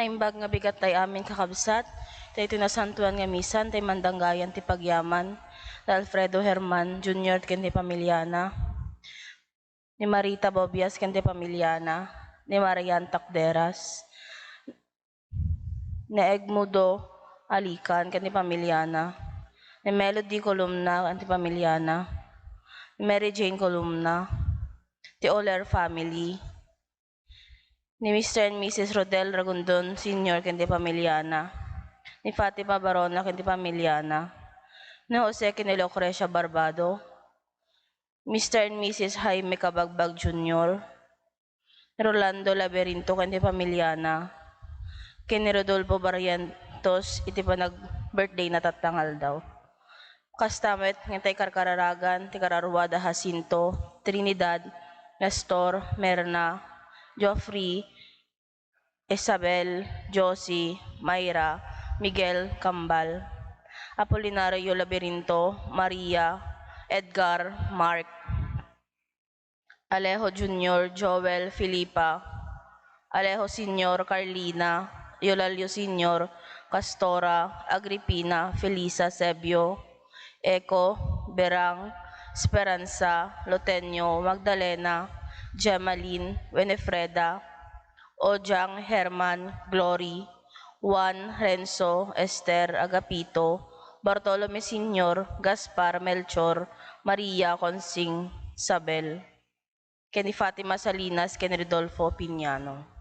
Naimbag nga bigat tay amin kakabsat, tay tinasantuan nga misan, tay mandanggayan ti pagyaman, ni Alfredo Herman Jr. ken ti pamilyana, ni Marita Bobias ken ti pamilyana, ni Marian Takderas, ni Egmudo Alican ken ti pamilyana, ni Melody Columna ken ti pamilyana, ni Mary Jane Columna, ti Oler family, ni Mr. and Mrs. Rodel Ragundon Sr. ken ti pamilyana, ni Fatima Barona ken ti pamilyana, ni Jose ken ni Lucrecia Barbado, Mr. and Mrs. Jaime Cabagbag Jr., ni Rolando Laberinto ken ti pamilyana, ken ni Rodolfo Barrientos iti panag-birthday na tatangal daw. Kastamet ng tay karkararagan, ti Kararuada Jacinto, Trinidad, Nestor, Merna, Joffrey, Isabel, Josie, Mayra, Miguel Cambal, Apolinario Laberinto, Maria, Edgar, Mark, Alejo Jr., Joel, Filipa, Alejo Sr., Carlina, Eulalio Sr., Castora, Agripina, Felisa, Sebio, Eco, Berang, Esperanza, Lotenio, Magdalena, Gemaline, Winifreda, Ojang, Herman, Glory, Juan, Renzo, Esther, Agapito, Bartolome Sr., Gaspar, Melchor, Maria, Consing, Sabel, ken ni Fatima Salinas, ken Rodolfo Piñano.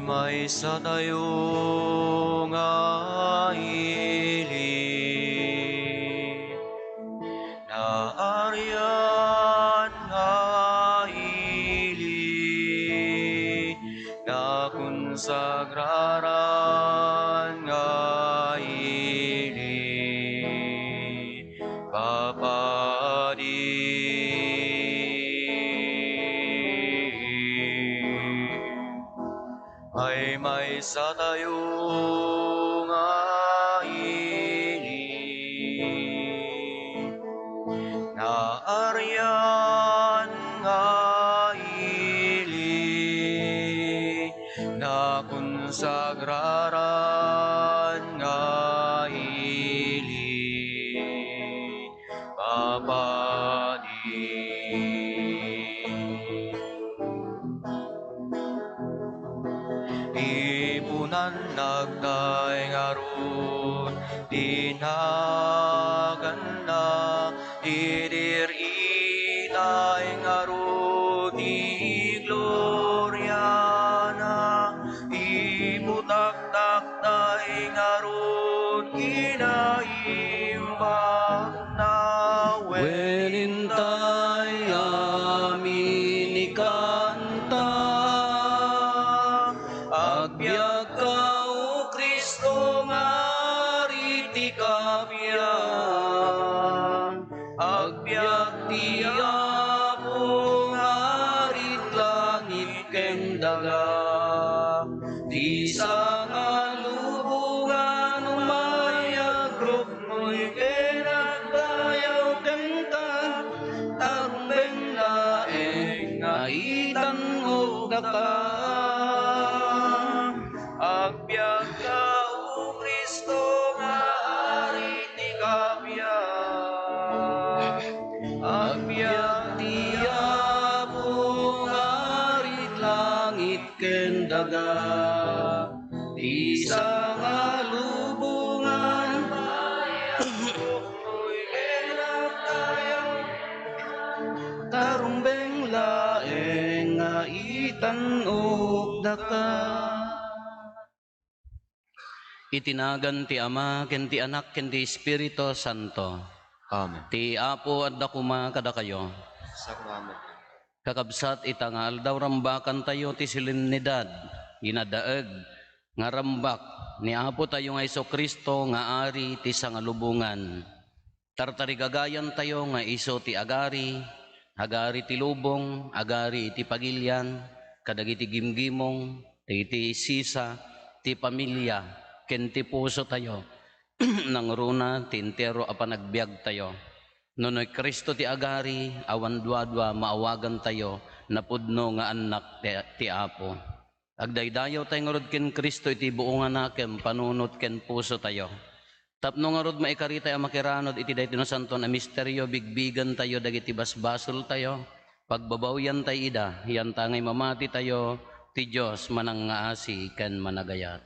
May sa tayo nga ili, na aryan nga ili, na konsagraran nga ili, may sa tayo nga ili, na aryan nga ili, na konsagraran nga ili, ipunan nagday nga ron, dinaganda, idir itay nga ron, igloryana, iputak-takday nga ron, inaimbag na welintay amin ikanta. Agbyag ka, O Kristo, nga riti kabiyan. Agbyag ti Apo, nga rit langit ken daga. Di sa nga lubungan, umayag rupnoy ken agdayaw ken kan. Tarumbeng laeng nga itan o daka. Agbyag ka, O Kristo, nga ari ti kabiyan. Agbyag ti Apo, nga arit langit ken daga. Di sa nga lubungan, bayag ken agdayaw, tarumbeng laeng nga itan o daka. Itinagan ti Ama, ken ti Anak, ken ti Espiritu Santo. Amen. Ti Apo at dakuma kada kayo. Salamat. Kakabsat itangal daw rambakan tayo ti silinidad, ginadaeg, nga rambak, ni Apo tayo nga Iso Kristo, nga ari ti sangalubungan. Tartarigagayan tayo nga iso ti agari, agari ti lubong, agari ti pagilyan, kadagiti gimgimong, ti sisa, ti pamilya, ken ti puso tayo, nang runa ti entero a panagbiag tayo. Nunoy Kristo ti agari, awan dua-dua maawagan tayo, napudno nga anak ti Apo. Agdaydayaw tayo nga rod ken Kristo iti buongan nakem, panunot ken puso tayo. Tapno nga rod maikarita ang makiranod iti dayto no santo na misteryo, bigbigan tayo dagiti basbasol tayo, pagbabawyan tayo ida, yan tangay mamati tayo, ti Diyos manang ngaasi ken managayat.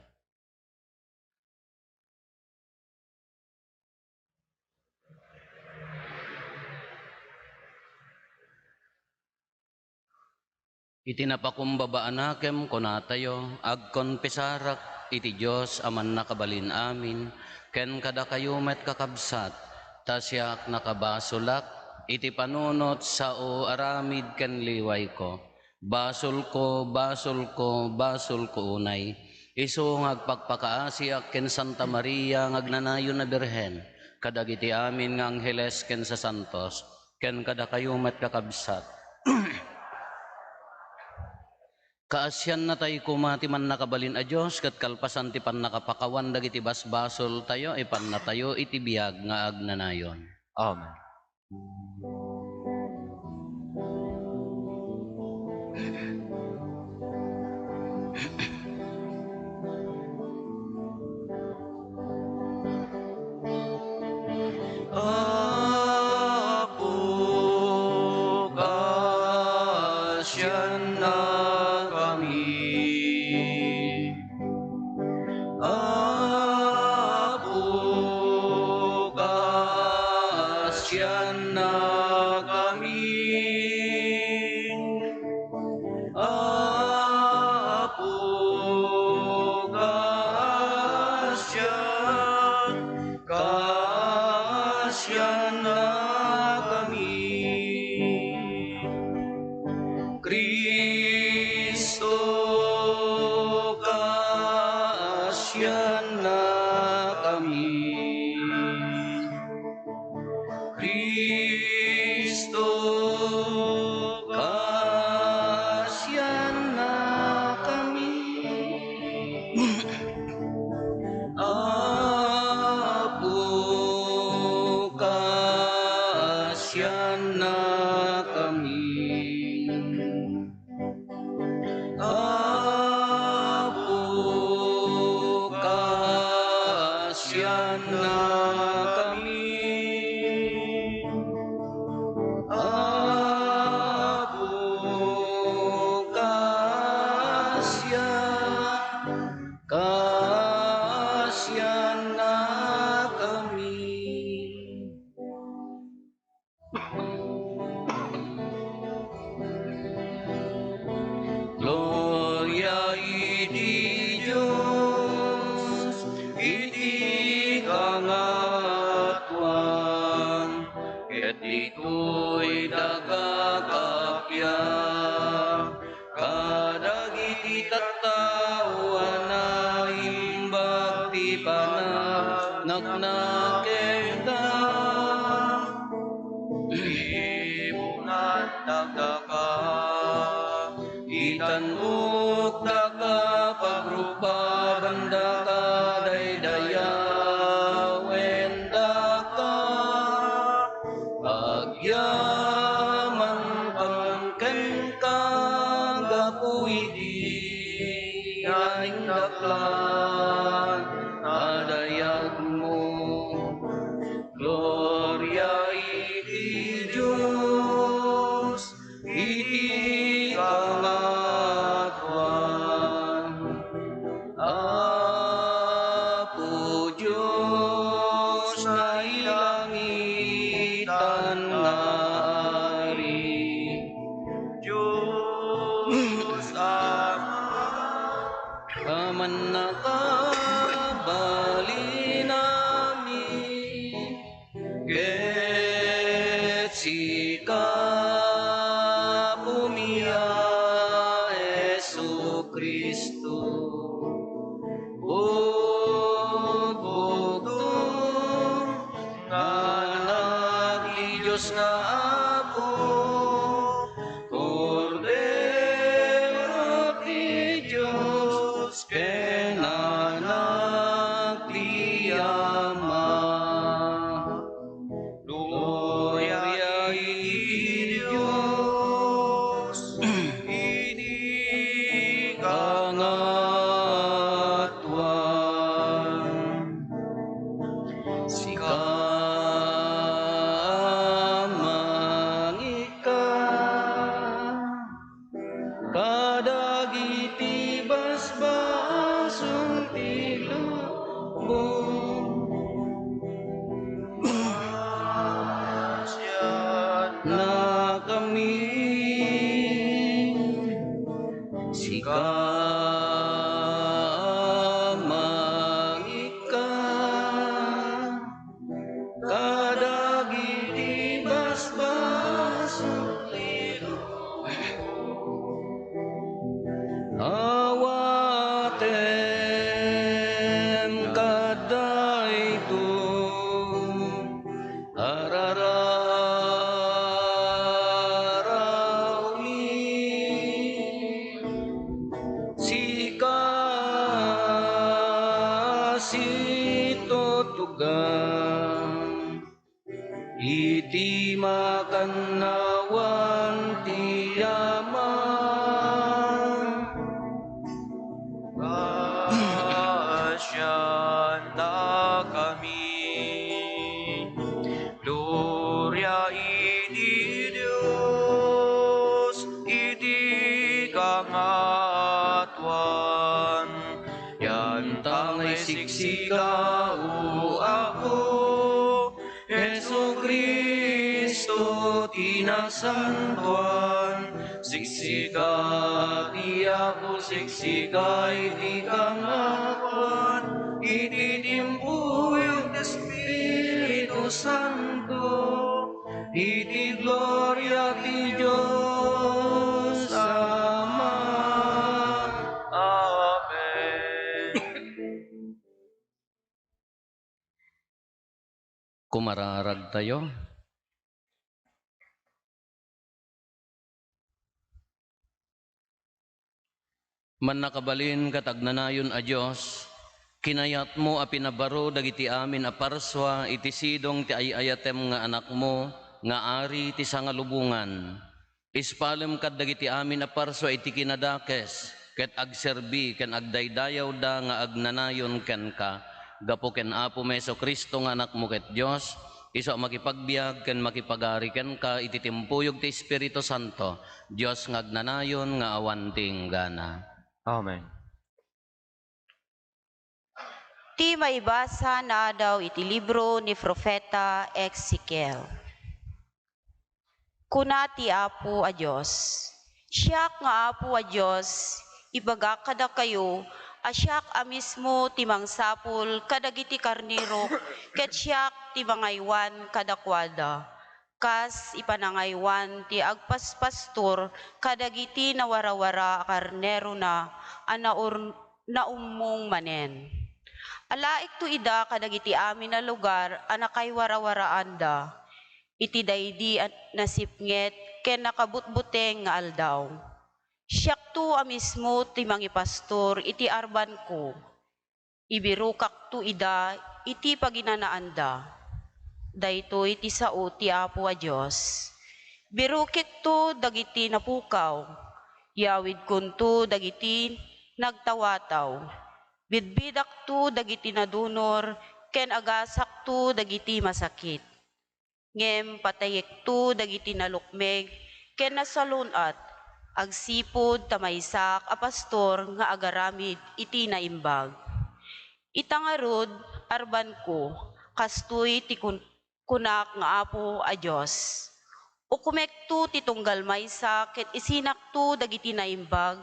Iti napakumbabaan nakem kunatayo, agkon pesarak, iti Diyos aman nakabalin amin, ken kada kayo met kakabsat, tasyak nakabasulak, iti panunot sao aramid ken liway ko. Basol ko, basol ko, basol ko unay. Isu ngagpagpakaasiak ken Santa Maria ngagnanayon na Birhen, kadagiti amin nga angheles ken sa santos, ken kada kayo met kakabsat. Kaasyan na tayo kumati man nakabalin a Diyos, kat kalpasan ti pan nakapakawan dagiti basbasol tayo, ipan na tayo iti biyag nga agnanayon. Amen. Apo, kasyan na kami. Apo, kasyan na gloria, kadagiti tattao na imbag ti panagkeda. Ipunan dagdaga, Itanuk daka pagrupa banda ka daydaya wenda ka agyaman pangken ka gapuiti aing daklan adayag mo gloria iti Diyos iti kangatuan Apo Diyos na ilangitan ngari Diyos Ama, kaman nakabali namin ket sika pumiya Jesu Kristo bugtong nga nagi Diyos nga Apo Cordero ti Diyos kena nagliyama gloria iti Diyos iti kangatuan sika mangika kadagiti basbasong ti lubong Asyan na kami sika mangika kadagiti basbasong ti awaten kadayto arararawli sika situtugang iti makannawan ti yaman asyan na kami, gloria iti Diyos iti kangatuan, yan tangay siksika o ako, Jesu Kristo tinasantuan, siksika ti ako, siksika iti kangatuan, iti timpuyog na Espiritu Santo, iti gloria ti Diyos Ama. Amen. kumararag tayo. Man nakabalin katagnanayon a Diyos, kinayat mo a pinabaro dagiti amin a parswa iti sidong ti ayayatem nga anak mo nga ari ti sangalubungan. Ispalem kad dagiti amin a parswa iti kinadakes ket agserbi ken agdaydayaw da nga agnanayon ken ka. Gapo ken Apo Meso Kristo nga anak mo ket Dios, iso makipagbiag ken makipagari ken ka iti timpuyog ti Espiritu Santo, Dios nga agnanayon nga awan tinggana. Amen. Ti maibasa na daw iti libro ni Propeta Ezekiel. Kuna ti Apo a Diyos, siyak nga Apo a Diyos, ibaga kada kayo, asyak a mismo ti mangsapul kadagiti karniro, ket siyak ti mangaywan kadakwada. kas ipanangaywan ti agpaspastor kadagiti na warawara karnero na naumong manen. Alaik to ida kadagiti amin na lugar anakay warawaraanda, iti daydi nasipnget ken nakabutbuteng nga aldaw. Siyak to amismo ti mangipastor iti arban ko, ibirukak to ida iti paginanaanda. Daytoy ti sao ti Apo a Dios. Birukik to dagiti napukaw, yawid kunto dagiti nagtawataw. Bidbidak to dagiti nadunor, ken agasak to dagiti masakit. Ngem patayek to dagiti nalukmeg, ken nasalunat, agsipod tamaysak a pastor nga agaramid iti naimbag. Itangarod, arban ko, kastoy ti kunak nga Apo a Diyos. Ukumekto ti tunggal maysa ket isinakto dagiti naimbag,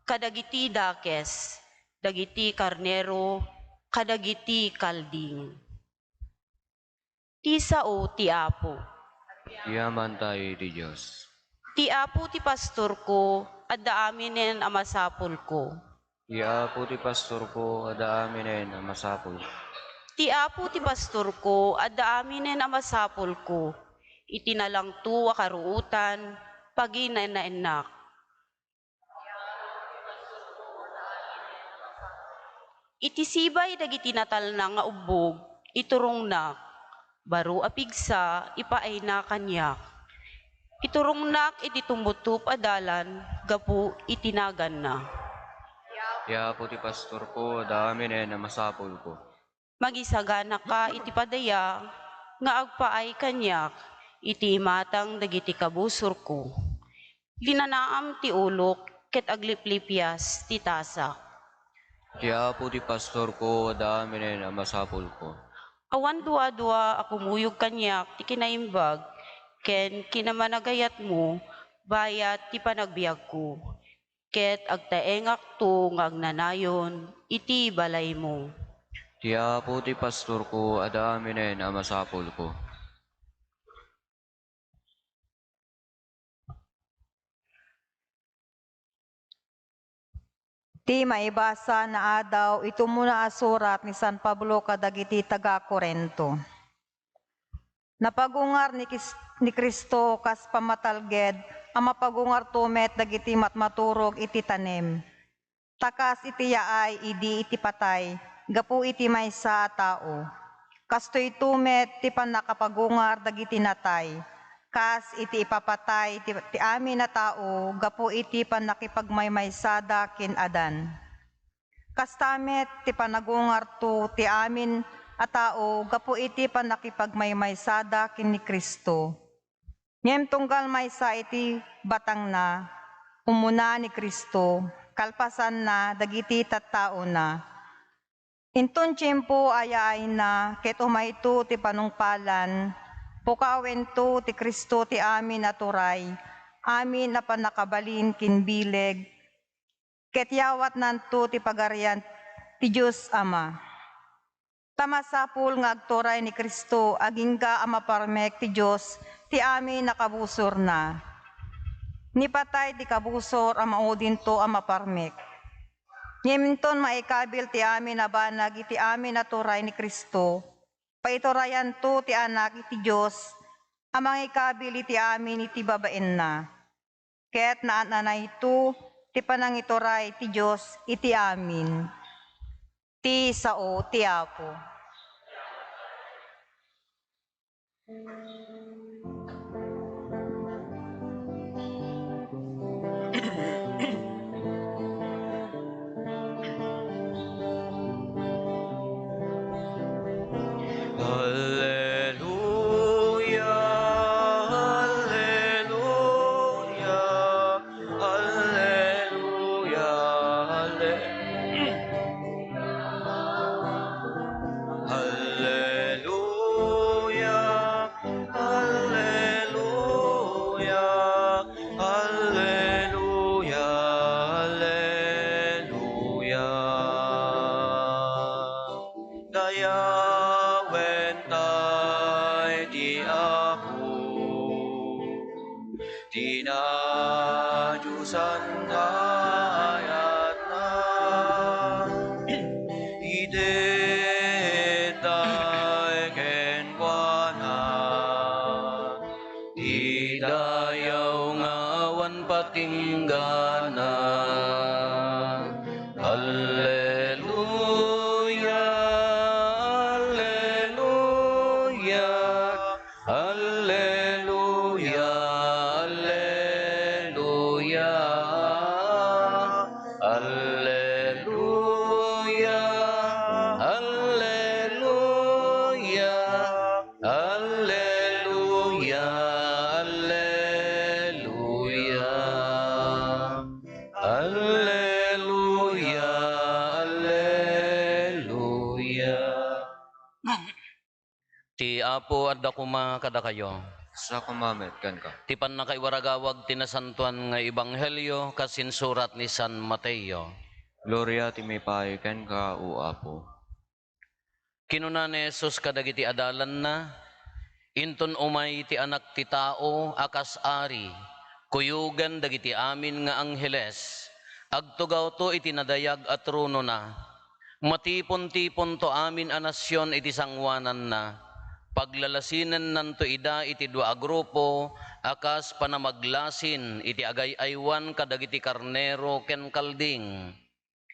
kadagiti dakes, dagiti karnero, kadagiti kalding. Ti sao ti Apo. Yaman tayo di Diyos. Ti Apo ti pastor ko, adda aminen a masapul ko. Iapo ti pastor ko, ada aminen ang masapul. Ti Apo ti pastor ko, adda aminen a masapul ko. Itinalang tu a karuutan, paginanaenak. Itisibay dagiti natal na nga ubog, iturong na, baro a pigsa, ipaay na kanyak. Iturong nak iti tumbutup adalan, gapu itinagan na. Iapo ti pastor ko, ada aminen ang masapul ko. Magisagana ka iti padaya, nga agpaay kanyak, iti matang dagiti kabusor ko. Linanaam ti ulok, ket agliplipyas ti tasak. Iapo ti pastor ko, ada aminen ang masapul ko. Awan dua-dua akumuyog kanyak ti kinaimbag, ken kinamanagayat mo, bayat ti panagbiag ko. Ket agtaengak to ngagnanayon, iti balay mo. Iapo ti pastor ko, ada aminen ang masapul ko. Ti maibasa na adaw ito muna asurat ni San Pablo kadagiti taga Corinto. Napagungar ni Kristo kas pamatalged, ang mapagungar tumet dagiti matmaturog iti tanem. Takas iti yaay idi iti patay, gapu iti maysa a tao. Kastoy tumet ti panakapagungar dagiti natay. Kas iti ipapatay ti amin na tao, gapu iti panakipagmaymaysada ken adan. Kas tamet ti panagungar to ti amin a tao, gapu iti panakipagmaymaysada ken ni Kristo. Ngem tunggal maysa iti batang na, umuna ni Kristo, kalpasan na dagiti tattao na. Inton tiyempo ayaay na, ket umayto ti panungpalan, pukawen to ti Kristo ti amin naturay, amin na panakabalin kinbileg, ket yawat nanto ti pagarian ti Diyos Ama. Tamasapul nga agturay ni Kristo, agingga ama parmek ti Diyos, ti amin nakabusor na. Nipatay ti kabusor ama odin to ama parmek. Nyeminton maikabil ti amin na banag iti amin naturay ni Kristo, paiturayan to ti anak iti Diyos, amang ikabil iti amin iti babaen na. Ket naananay to ti panangituray ti Diyos iti amin. Ti sao ti Apo. Hallelujah, hallelujah, hallelujah, hallelujah, kajusan kayat na ideday kenkwana Idayaw nga awan patinggana. Alleluia, alleluia, alleluia, alleluia, alleluia, alleluia, alleluia, alleluia, alleluia, alleluia. Ti Apo adda kuma kada kayo. sa kumamit kan ka. Ti pannakaiwaragawag tinasantuan nga ebanghelyo kasinsurat ni San Mateo. Gloria ti may pahay ken ka, o Apo. Kinuna ni Jesus kadagiti adalan na, inton umay ti anak ti tao akas ari, kuyugan dagiti amin nga angheles, agtugaw to iti nadayag at trono na, matipon-tipon to amin a nasyon iti sangwanan na, paglalasinan nanto ida iti dua a grupo, akas panamaglasin iti agay-aywan kadagiti karnero ken kalding.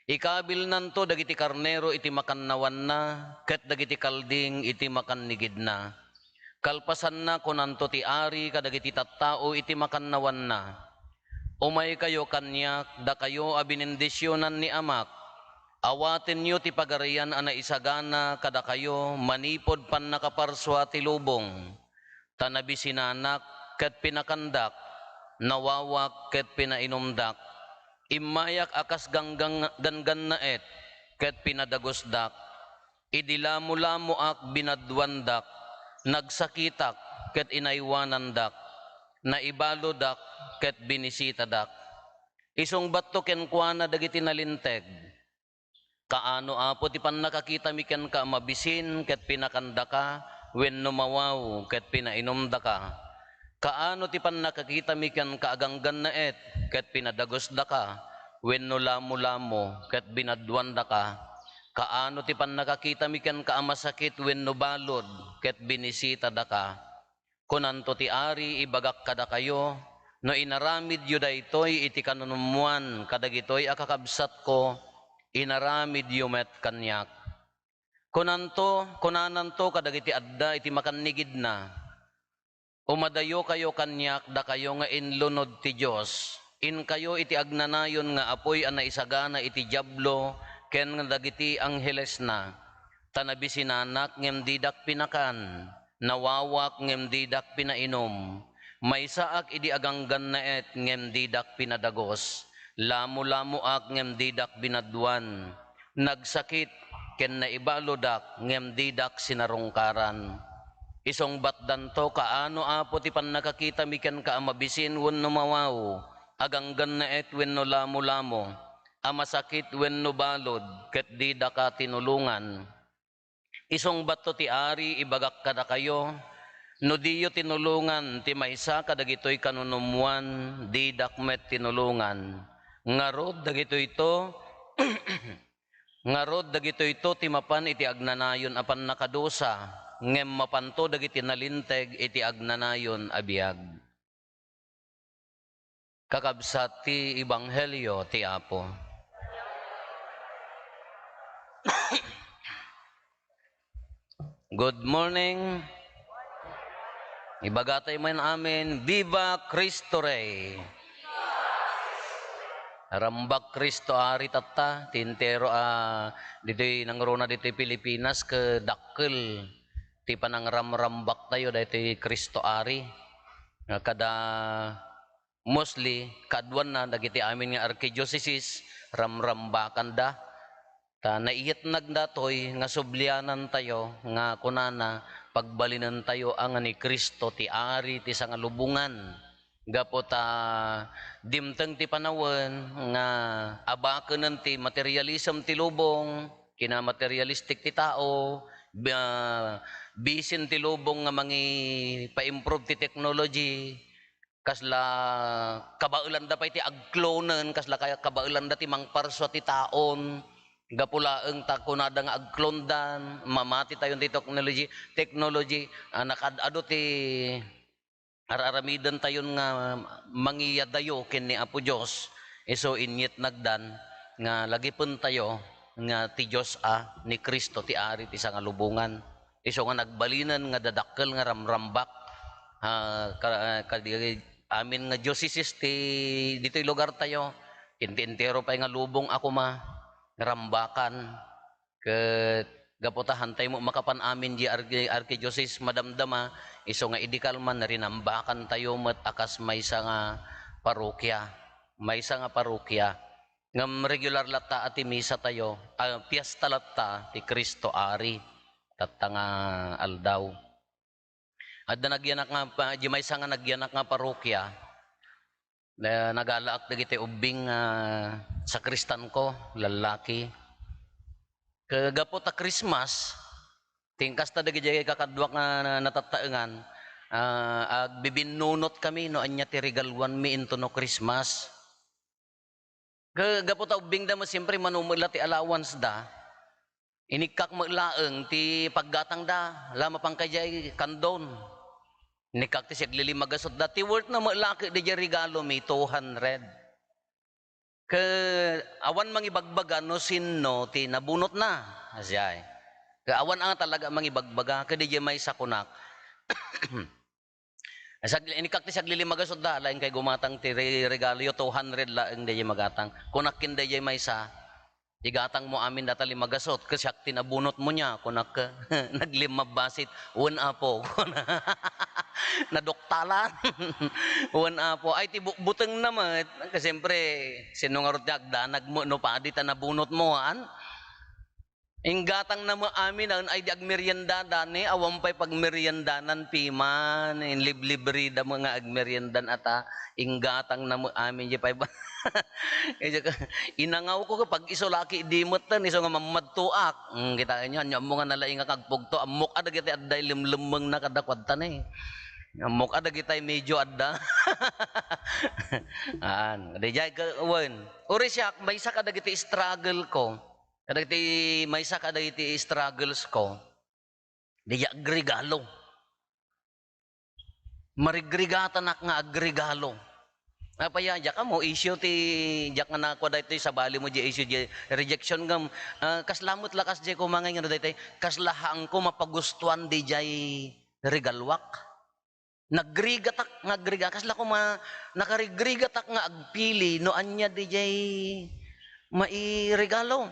Ikabil nanto dagiti karnero iti makannawan na, ket dagiti kalding iti makannigid na. Kalpasan na kunanto ti ari kadagiti tattao iti makannawan na. Umay kayo kanyak, da kayo abinendisyonan ni amak. Awaten nyo ti pagarian ana isagana kada kayo manipod pan nakaparswa ti lubong. Tanabi sinanak ket pinakandak, nawawak ket pinainumdak. Imayak akas ganggan naet, ket pinadagosdak, idilamo-lamo ak binadwandak, nagsakitak, ket inaywanandak, naibalodak, ket binisitadak. Isong bato ken kuana dagiti nalinteg, kaano apo ti pan nakakita mi ken ka mabisin, ket pinakandaka, wenno mawaw, ket pinainomdaka. Kaano ti pan nakakita mi ken kaaganggan naet, ket pinadagosda ka, wenno lamo-lamo, ket binadwanda ka. Kaano ti pan nakakita mi ken kaamasakit, wenno balod, ket binisita da ka. Kunanto ti ari ibagak kada kayo, no inaramid yu daytoy iti kanunumuan kadagitoy akakabsat ko, inaramid yu met kanyak. Kunananto kadagiti adda iti makannigid na, umadayo kayo kanyak da kayo nga inlunod ti Diyos. In kayo iti agnanayon nga apoy ana isagana iti diablo ken nga dagiti angheles na. Tanabi sinanak ngem didak pinakan, nawawak ngem didak pinainom. Maysaak idi aganggan naet ngem didak pinadagos. Lamo-lamo ak ngem didak binadwan. Nagsakit ken naibalodak ngem didak sinarungkaran. Isong batdan to kaano apo ti pan nakakita mi ken kaamabisin wenno mawaw, aganggan na et wenno lamo-lamo, amasakit wenno balod, ket di da ka tinulungan. Isong bato ti ari ibagak kada kayo, no diyo tinulungan ti maysa kadagitoy kanunumuan, di dakmet tinulungan. Ngarod dagitoy to, ngarod dagitoy to ti mapan iti agnanayon apan nakadosa, ngem mapanto dagiti nalinteg iti agnanayon abiyag. Kakabsat ti ebanghelyo ti Apo. Good morning. Ibagatay man amin, Viva Cristo Rey. Rambak Kristo ari tatta, tintero dito'y nangrona dito'y Pilipinas ke dakkel. Ti panangramrambak tayo dahiti Kristo ari. Kada mostly, kadwan na dagiti amin nga arkidiocese, ramrambakan da. Ta naiyetnag datoy nga sublianan tayo, nga kunana, pagbalinan tayo ang ni Kristo ti ari ti sangalubungan. Gapo ta dimteng ti panawen nga abakenan ti materialism ti lubong, kinamaterialistic ti tao, bisin ti lubong nga mangi pa-improve ti technology, kasla kabaulan da pa iti agklonen, kasla kaya kabaulan da ti mangparso ti taon, gapulaeng ta kunada nga agklondan, mamati tayo ti technology, nakadado ti araramidan tayon nga mangiyadayo ken ni Apo Dios, iso inyet nagdan nga lagi pun tayo nga ti Dios ni Kristo ti ari ti sangalubungan, iso nga nagbalinan nga dadakkel nga ramrambak amin nga diocese ti dito'y lugar tayo, inti-entero pa nga lubong ako rambakan ket gaputahan tayo mo makapan amin di arkidiocese madamdama, iso nga idikal man narinambakan tayo met akas maysa nga parokya, ngam regular latta ati misa tayo, piyesta latta ti Kristo ari tatta nga aldaw. Adda nagyanak nga di maysa nga nagyanak nga parokya, nagalaak dagiti ubing sakristan ko lalaki. Kagapo ta Christmas, tingkas ta dagiti kakadwa nga natataengan, agbibinunot kami no anya ti regalwan mi into no Christmas. Kagapo ta ubing da mo siyempre manumula ti allowance da, inikak mo laeng ti paggatang da, lama pang kajay kandon. Inikak ti siyaglili magasot da, ti worth na malaki di regalo mi 200. Awan mangibagbaga no sinno ti nabunot na. Asyay. Awan ang talaga mangibagbaga, di may sakunak. Inikak ti siyaglili magasot da, lain kay gumatang ti regalo 200 laeng di magatang. Kunakin di may sa, igatang mo amin data limagasot, kasyak tinabunot mo niya, kunak ka, naglimabasit, una po, nadoktalan, una po, ay tibuteng naman, kasi siyempre, sinungarot niya, agdanag mo, no pa, di ta nabunot mo, inggatang na mo amin, ay di agmerienda dani, awampay pagmeriendanan piman, in libre da mga agmeriendan ata, inggatang na mo amin, di pa iba, inangaw ko kapag iso laki dimot tan, iso nga mamadtuak, kita nyo, anya mo nga nalaing nga kagpugto, amok ada kita aday limlemeng na kadakwad tan amok ada kita medyo adda, di jay ka, uri siya, may isa kada kita struggle ko, kadagiti maysa kadagiti struggles ko, di agregalo. Marigrigatan ak nga agregalo. Apaya jak mo issue ti jak nga nako daytoy sa bali mo di issue di rejection ngam kaslamot lakas di ko mangay nga daytoy kaslahang ko mapagustuhan di jay regalwak. Nagrigatak nga agriga kasla ko nakarigrigatak nga agpili no anya di jay mairegalo.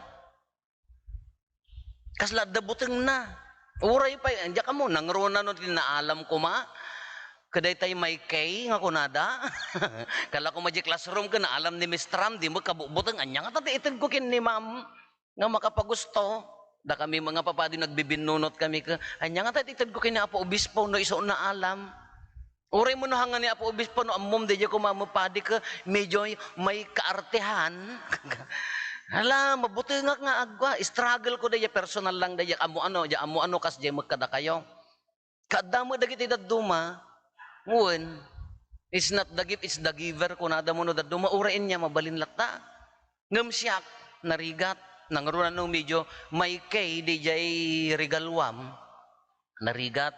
Kasla dabuteng na. Uray pa, diya ka mo, nangrona no, tinaalam ko kaday tayo may kay, nga kunada. Kala ko maji classroom ka, naalam ni Miss Tram, di mo kabubuteng, anya nga tati itag ko kin ni ma'am, nga makapagusto. Da kami mga papadi nagbibinunot kami ka, anya nga tati itag ko kin ni Apo Obispo, no iso na alam. Uray mo no hanga ni Apo Obispo, no amom, di ko mamapadi ka, medyo may kaartehan. Hala, mabuti nga agwa. Struggle ko daya, personal lang daya. Amo ano, kas daya magkada kayo. Kada mo dagiti daduma, ngun, it's not the gift, it's the giver. Kung nada mo no daduma, urain niya, mabalin lakta. Ngam siyak, narigat, nangarunan no medyo, may kay, di jay regalwam, narigat.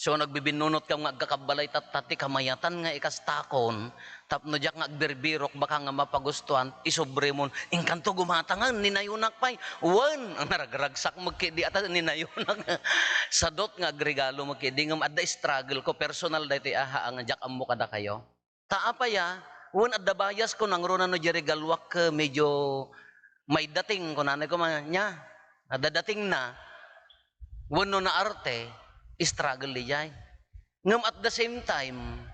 So nagbibinunot ka nga agkakabalay tati kamayatan nga ikastakon, tapno jak nga agberbirok baka nga mapagustuhan, isobre mo, ingkanto gumatangan, ninayunak pa'y, ang naragragsak magkidi ata ninayunak, sadot nga agregalo magkidi, ngam adda struggle ko, personal dati ang jak amo kada kayo. Taapaya, adda bayas ko nang runa no jerigalwak medyo may dating, ko nanay ko niya, adda dating na, no na arte, struggle di jay. Ngam at the same time,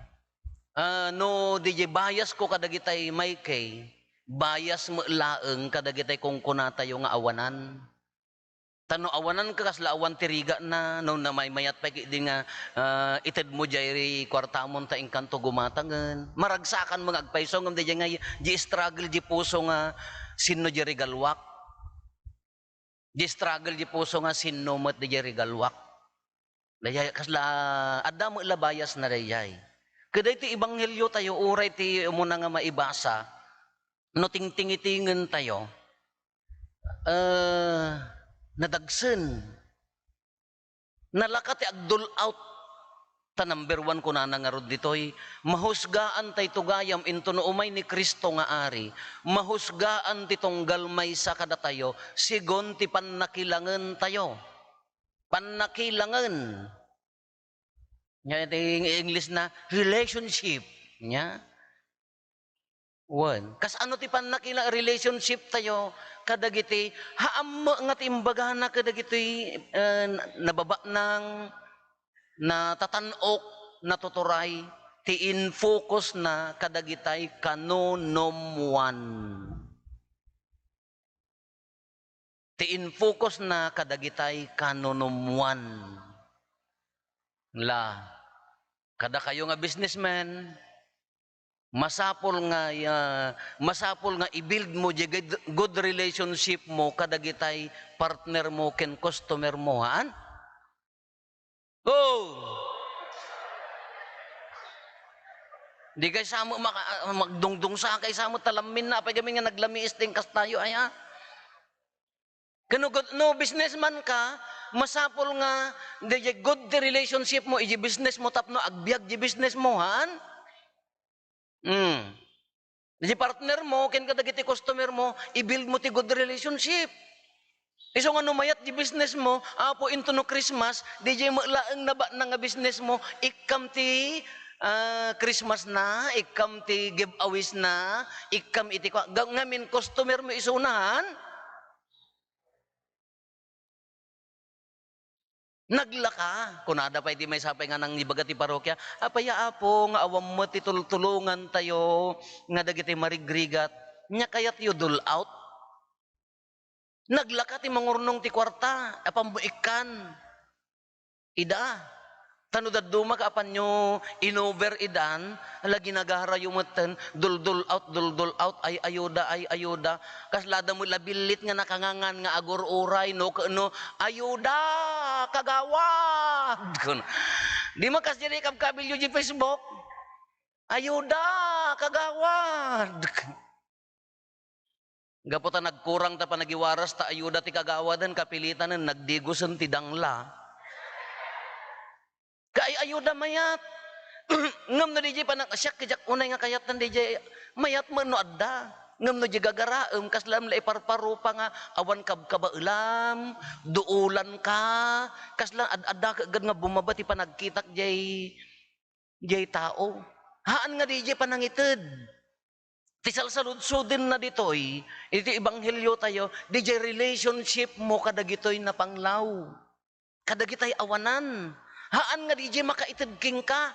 no di jay bias ko kadagitay may kay, bias mo laeng kadagitay kung kunatayo nga awanan. Tano awanan ka kasla awan tiriga na, no na may mayat pa di nga ited mo jay kwartamon ta ingkanto gumatangan. Maragsakan mga agpaiso ngam di jay nga di struggle di puso nga sinno jay regalwak. Di struggle di puso nga sinno mat di jay regalwak. Dayay kasla adda mo labayas na dayay. Kada iti ebanghelyo tayo, uray ti mo na nga maibasa, no tingtingitingan tayo, nadagsen, nalaka ti agdol out, ta number 1 ko na nangarod ditoy, mahusgaan tay tugayam into no umay ni Kristo nga ari, mahusgaan ti tunggal may sa kada tayo, sigon ti pannakilangan tayo. Pannakilangan. Nya iti English na relationship. Nya. One. Kas ano ti pannakila relationship tayo kadagiti haam nga timbagana kadagiti nababa ng natatanok natuturay ti in focus na kadagitay kanonomwan. Ti in focus na kadagitay kanonomwan. La kada kayo nga businessman, masapol nga i-build mo di good relationship mo kadagitay partner mo ken customer mo, haan? Oh! Di kay samo magdungdung sa kay samo talamin na pay kami nga naglamiis ting kas tayo ay ha. Kano no businessman ka, masapol nga di good the relationship mo iji business mo tapno agbiag di business mo, haan? Di partner mo ken kadagiti customer mo i-build mo ti good relationship. Iso nga numayat di business mo, apo into no Christmas, di jay laeng naba na nga business mo, ikam ti Christmas na, ikam ti giveaways na, ikam iti ngamin customer mo isunahan. Naglaka, kunada pa iti may sapay nga nang ibaga ti parokya, apaya apo nga awam mo ti tulungan tayo, nga dagiti marigrigat, nya kayat yu dul out. Naglaka ti mangurnong ti kwarta, apambuikan. Ida. Tanudad duma ka apan nyo inover idan, lagi nagahara yung matan, dul out, ay ayuda. Kaslada mo labilit nga nakangangan nga agor uray, no, ayuda, kagawad. Di makas diri kabilyo di Facebook, ayuda, kagawad. Gaputan nagkurang ta pa nagiwaras ta ayuda ti kagawadan kapilitan na nagdigusan ti dangla. Kay ayuda mayat. Ngam no DJ pa nang asyak kajak unay nga kayat nan DJ mayat mo no adda. Ngam no jigagaraem kaslam la iparparo pa nga awan kabaulam, duulan ka, kasla adda kagad nga bumaba ti panagkitak jay tao. Haan nga DJ pa nangited. Ti salsaludsudin na ditoy, iti ebanghelyo tayo, DJ relationship mo kadagitoy na panglaw. Kadagitay awanan. Haan nga DJ makaited king ka.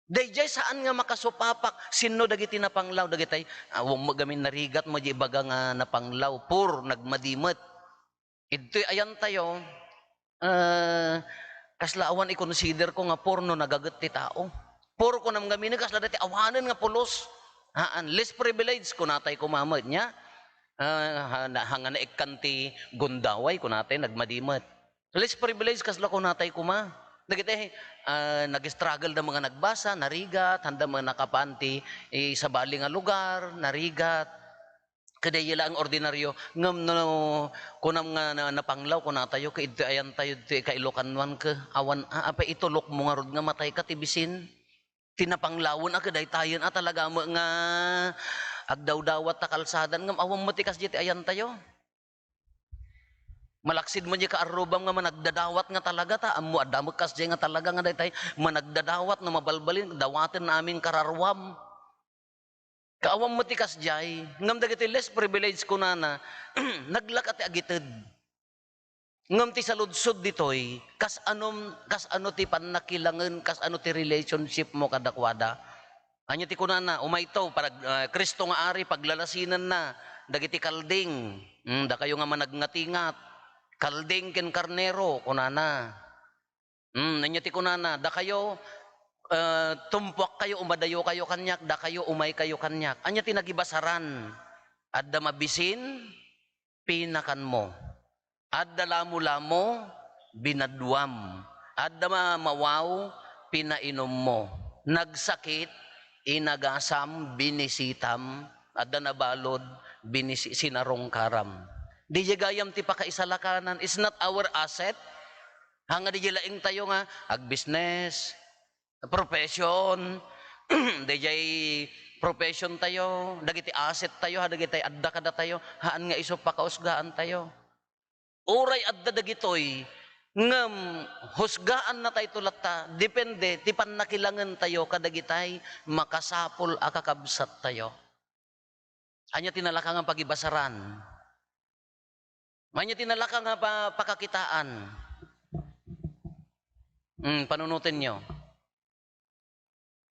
DJ saan nga makasupapak sino dagiti na panglaw dagitay awong magamin narigat mo di baga nga na panglaw pur nagmadimet. Ito'y ayan tayo kaslaawan i-consider ko nga porno nagagat ti tao. Pur ko nam gamin kasla dati awanan nga pulos. Haan less privilege ko natay kumamad nya. Hanga na ikanti gundaway ko natay nagmadimet. Less privilege kasla ko natay kuma. Dagiti nag-struggle na mga nagbasa, narigat, handa mga nakapanti sa bali nga lugar, narigat. Kadayila ang ordinaryo, ngam no kunam nga napanglaw ko na tayo, kaito ayan tayo kailokanwan ka, awan, apa itulok mo nga rod nga matay ka tibisin. Tinapanglawon kaday tayo talaga mo nga agdaw-dawat ta kalsadan, ngam awang matikas jiti ayan tayo. Malaksid mo niya kaarubam nga managdadawat nga talaga ta. Amo adamukas diya nga talaga nga daytay managdadawat na mabalbalin dawatin namin kararwam. Kaawam mo tikas jay. Ngam dagiti less privilege ko na naglakat agited. Ngam ti saludsod ditoy kas ano ti pannakilangan kas ano ti relationship mo kadakwada. Anya ti kunana umayto para Kristo nga ari paglalasinan na dagiti kalding. Da kayo nga managngatingat. Kalding ken karnero kunana. Nanyati kunana da kayo tumpuak kayo umadayo kayo kanyak da kayo umay kayo kanyak. Anya tinagibasaran adda mabisin pinakan mo. Adda lamo-lamo binadwam. Adda mawaw pinainom mo. nagsakit, inagasam, binisitam, adda nabalod, sinarong karam. Di gayam ti pakaisalakanan is not our asset. Hanga di laing tayo nga, ag-business, profession, di jay profession tayo, dagiti asset tayo, dagiti adda kada tayo, haan nga iso pakausgaan tayo. Uray adda dagitoy, ngem husgaan na tayo tulata, depende, ti pannakilangan tayo, kadagitay, makasapol akakabsat tayo. Anya tinalaka nga pagibasaran. Anya tinalaka nga pakakitaan. Panunutin nyo.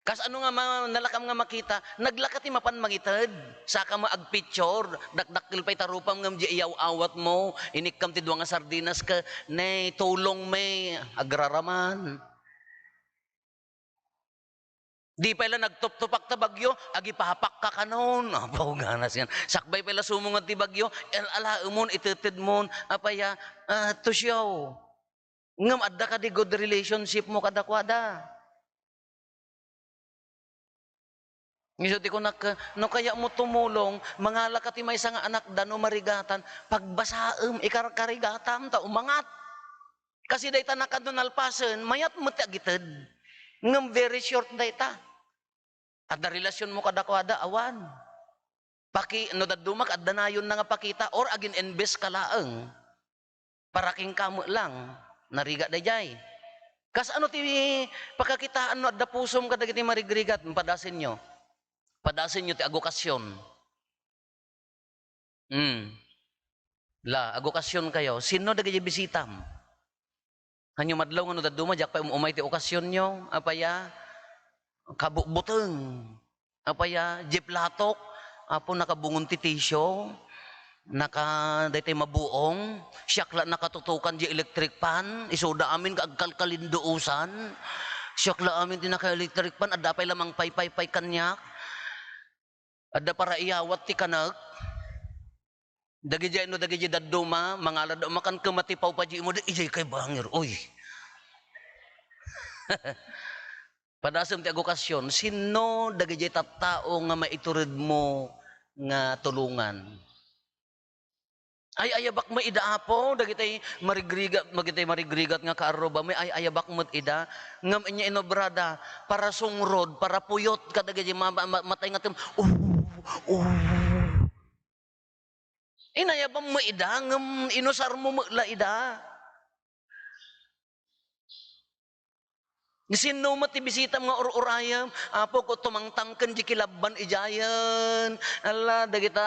Kas ano nga nalakam nga makita, naglakati mapan mangitad, saka maagpicture, dakdakil pa'y tarupam ngam di iyaw awat mo, inikam ti duwa nga sardinas ka, nay, tulong may, agraraman. Di pala nagtuptupak ta bagyo, agipahapak ka kanon. Apaw ganas yan. Sakbay pala sumungat ti bagyo, ala umon, ititid mon, apaya, to show. Ngam adda ka di good relationship mo kadakwada. Ngisot ko no kaya mo tumulong, mangala ka ti may nga anak dano marigatan, pagbasaem, ikarkarigatam, ta umangat. Kasi dayta nakadun alpasen, mayat mo ti agitid. Ngam very short dayta. At na relasyon mo kadakwada, awan. No dadumak, at danayon na nga pakita, or agin enbes ka laeng. Paraking kamo lang, nariga dayjay. Kas ano ti pagkakitaan no, at dapusom ka dagiti marigrigat, padasin nyo. Padasin nyo ti agokasyon. Agokasyon kayo. Sino dagiti bisitam? Hanyo madlaw nga no daduma, jak pa umay ti okasyon nyo, apaya, kabukbuteng, apaya, jeplatok, apo nakabungon ti tisyo, daytay mabuong, siyakla nakatutukan di electric pan, isoda amin kaagkalkalindousan, siyakla amin ti naka-electric pan, adda pay lamang pay kanyak, adda para iyawat ti kanak, dagiti daduma, mangalad makan kematipaw pa di mo, ijay kay bangir, uy. Padasem ti agokasyon, sino dagiti tattao nga maiturid mo nga tulungan? Ay ayabak mo ida apo, dagiti marigrigat nga kaaroba, may ay ayabak mo ida, ngam inya inobrada, para sungrod, para puyot, kadagiti matay nga tim, inayabang mo ida, ngam inusar mo la ida. Sino matibisita mga urayam, apo ko tumangtangken di kilaban ijayan, ala dagita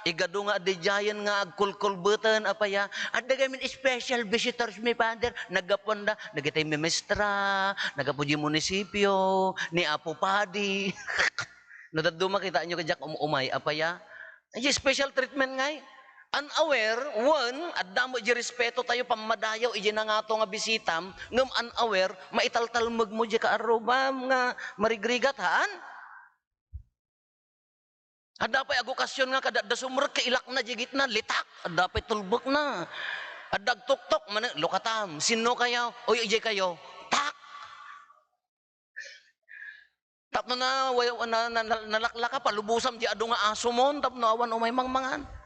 igado nga adijayan nga agkulkulbetan apaya, adda gamin special visitors mi father, nagaponda, dagita memestra, nagapuji munisipyo, ni Apo Padi. Nadaduma kita nyo kajak umay apaya, ay special treatment ngay. Unaware, one, adda mo di respeto tayo pamadayaw, iji na nga to nga bisitam, ngam unaware, maitaltalmag mo di kaarubam nga marigrigat, haan? Adda pa'y agokasyon nga kadada sumrek, kailak na di gitna, litak, adda pa'y tulbok na. Adda tuktok, lukatam, sino kayo? Oy, iji kayo, tak! Tapno na, nalaklaka, palubusam di ado nga aso mon, tapno awan umay mangmangan.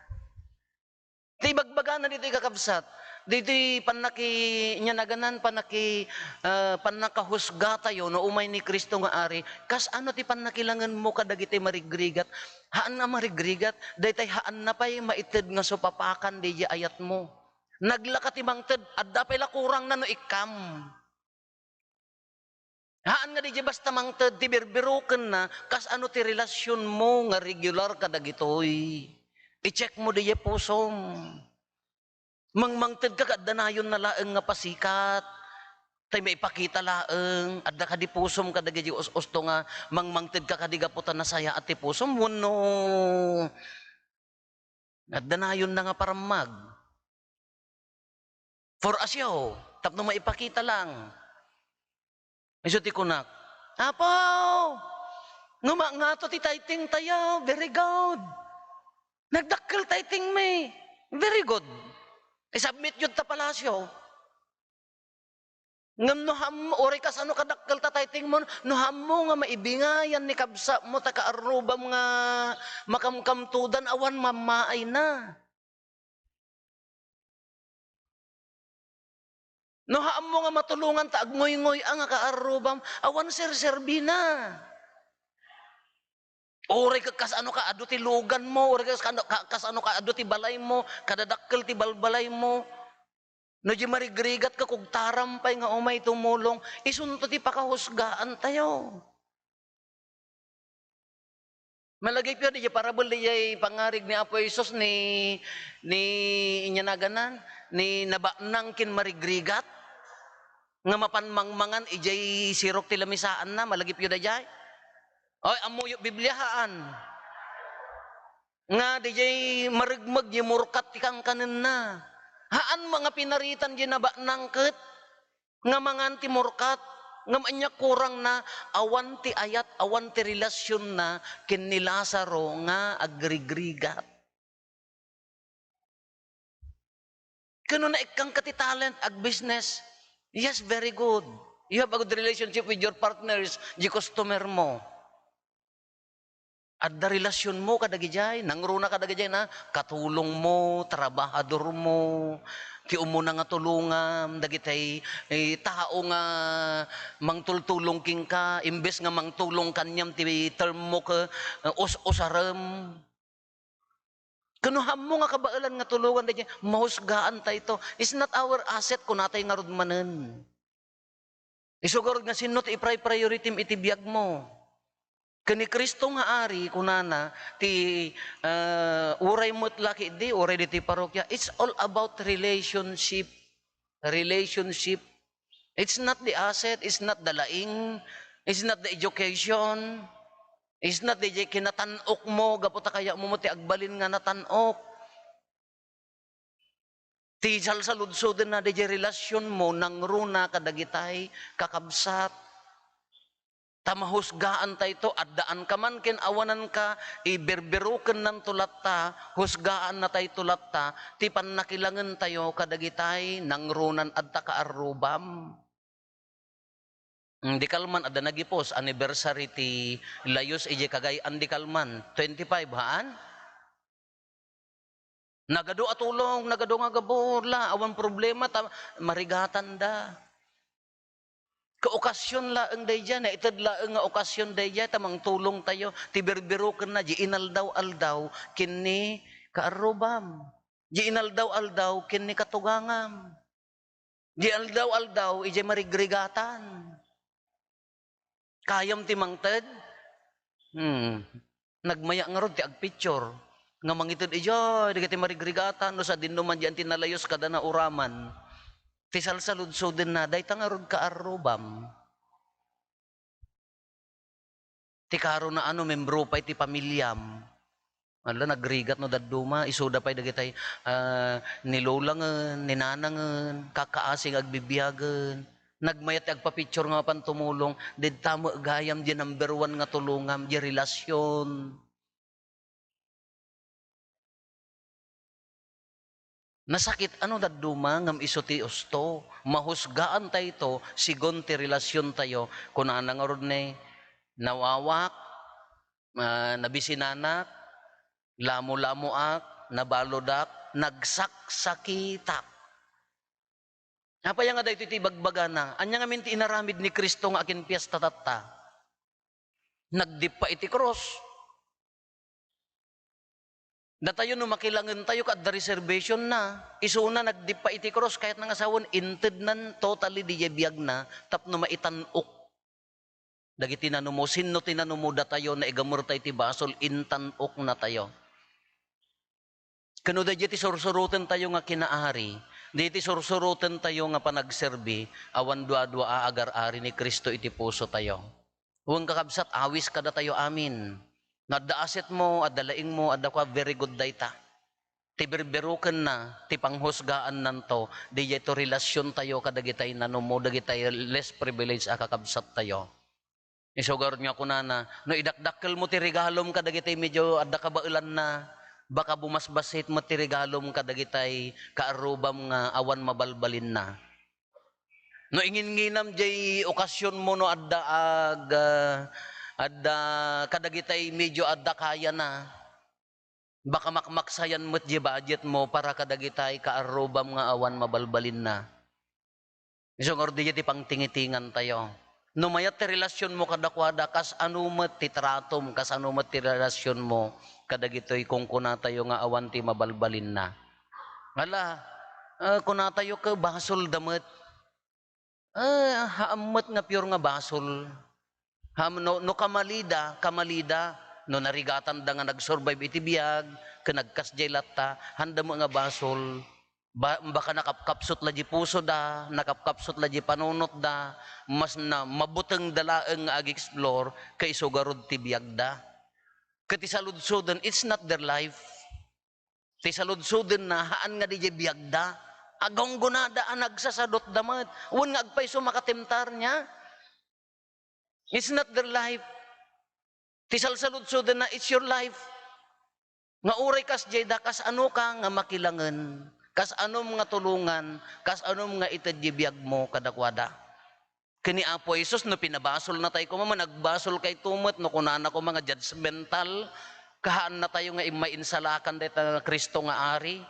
Di bagbaga na dito kakabsat. Dito panakahusga tayo no umay ni Kristo nga ari. Kas ano ti panakilangan mo kadagiti marigrigat. Haan na marigrigat. Daytay haan na pa'y maited nga supapakan di ayat mo. Naglaka ti mangted. Adda pa'y lakurang na no ikam. Haan nga di basta mangted ti birbiruken na. Kas ano ti relasyon mo nga regular kadagitoy. I-check mo diya pusom. Mangmangted ka kadanayon na laeng nga pasikat. Tay may ipakita laeng. Adda ka di pusom kadagiti usto nga mangmangted ka kadigaputan na saya at ti pusom. Wano. Adanayon na nga paramag. For asyaw. Tapno maipakita lang. Iso ti kunak. Apo! Nga to ti tayting tayo. Very good. Nagdakkel tayting may. Very good. I-submit yun ta palasyo. Ngam no ham ori kas ano kadakkel tatayting mo no ham mo nga maibingayan ni kabsa mo ta kaarubam nga makamkamtudan awan mamaay na. No ham mo nga matulungan ta agmoy-ngoy ang nga kaarubam awan serserbi na. Ori kas ano ka adu ti lugan mo, ori kas ano ka adu ti balay mo, kadadakkel ti balbalay mo. No di marigrigat ka kung tarampay nga umay tumulong, isunto ti pakahusgaan tayo. Malagay piyo di parabol di pangarig ni Apo Isos ni inyanaganan, ni nabanang kin marigrigat, nga mapanmangmangan ijay sirok ti lamisaan na, malagay piyo da jay. Oy, amuyo Bibliahaan. Nga di jay marigmag di murkat ti kang kanin na. Haan mga pinaritan di na ba nangket, nga mga antimurkat, nga manya kurang na, awan ti ayat, awan ti relasyon na, kin ni Lazaro nga agrigrigat. Kano na ikang kati talent, ag business, yes, very good. You have a good relationship with your partners, di customer mo. At da relasyon mo kadagijay, nangruna kadagijay na katulong mo, trabahador mo, kiumo na nga tulungan, dagitay tao nga mangtultulong king ka, imbes nga mangtulong kanyam ti term mo ka usaram. Kanuham mo nga kabailan nga tulungan dagijay, mahusgaan ta ito. It's not our asset kung natay nga rudmanan. Isugurod nga sino ti priority iti biyag mo. Kani Kristo nga ari kunana ti uray mo't laki di uray di ti parokya. It's all about relationship. Relationship. It's not the asset, it's not the laing, it's not the education, it's not the kinatanok mo, gaputa kaya mo ti agbalin nga natanok. Ti salsaludsoden na di relasyon mo nangruna kadagitay kakabsat. Tamahusgaan ta ito, addaan ka man kin awanan ka, iberberuken ng tulatta, husgaan na tayo tulatta, ti panakilangan tayo kadagitay, nangrunan adta kaarubam. Di kalman, adda nagipos, anniversary ti layos ije kagay, andi kalman, 25 haan? Nagado atulong, nagado nga gabula, awan problema, marigatan da. Kaokasyon laeng day dyan, itad laeng nga okasyon day dyan, tamang tulong tayo, tibirbiro ka na, di inaldaw-aldaw, kini kaarubam. Di inaldaw-aldaw, kini katugangam. Di aldaw-aldaw, ije marigrigatan. Kayam timangted, nagmaya nga ron, ti agpicture. Nga mangitid, ijo, di kati marigrigatan, no sa din naman dyan tinalayos kada na uraman. Ti salsaludso din na, day tangarod kaarubam. Ti karo na ano, membro pa iti pamilyam. Ala, nagrigat no daduma, isuda pa dagitay nilolangan, ninanangan, kakaasing agbibiyagan. Nagmayat agpa-picture nga pan tumulong, did tamo gayam di number 1 nga tulungam, di relasyon. Nasakit ano daduma ngam iso ti usto, mahusgaan tayo ito, sigon ti relasyon tayo, kung anang ni nawawak, nabisinanak, lamu-lamuak, nabalodak, nagsaksakitak. Napaya nga dahi iti bagbagana, anya nga minti inaramid ni Kristo nga akin piyas tatatta. Nagdipa iti cross. Datayo no makilangan tayo kad reservation na, isuna nagdipa iti cross kahit nga sawon inted nan totally di biyag na, tapno maitanok. Dagiti tinano mo, sino tinano mo datayo na igamur tayo ti basol, intanok na tayo. Kano da ti sursurutan tayo nga kinaari, di ti sursurutan tayo nga panagserbi, awan dua-dua aagar-ari ni Kristo iti puso tayo. Huwag kakabsat, awis kada tayo amin. Nadda aset mo, adalaing mo, adda ka very good data. Tiberberukan na, ti panghusgaan nanto, di to relasyon tayo kadagitay nano mo, dagitay less privilege akakabsat tayo. Isugar niya ko na, no idakdakkel mo ti regalom kadagitay medyo adda ka bailan na, baka bumasbasit mo ti regalom kadagitay kaarubam nga awan mabalbalin na. No ingin-nginam jay okasyon mo no adda kadagitay medyo adda kaya na. Baka makmaksayan mo't di budget mo para kadagitay kaarubam nga awan mabalbalin na. Isong ordi ti pang tingitingan tayo. No mayat ti relasyon mo kadakwada, kas ano mo't ti tratom, kas ano mo't ti relasyon mo, kadagitoy kung kuna tayo nga awan ti mabalbalin na. Hala, kuna tayo ka basol damat. Haamot nga pure nga basol. No kamalida, no narigatan da nga nag-survive iti biyag, kanagkasjay latta, handa mo nga basol, baka nakapkapsot la di puso da, nakapkapsot la di panunot da, mas na mabuteng dalaeng nga ag-explore, kay sugarod ti biyag da. Kati saludsoden, it's not their life. Ti saludsoden na, haan nga di biyag da, agong gunada ang nagsasadot damat, wan nga agpaiso makatemtar niya. It's not their life. Ti saludsoden na, it's your life. Nga uray kas jayda, kas ano ka nga makilangan, kas ano mga tulungan, kas ano mga itadjibiyag mo kadakwada. Kini Apo Jesus, no pinabasol na tayo ko mama, nagbasol kay tumot, no kunana ko mga judgmental, kahaan na tayo nga imainsalakan dito nga Kristo nga ari.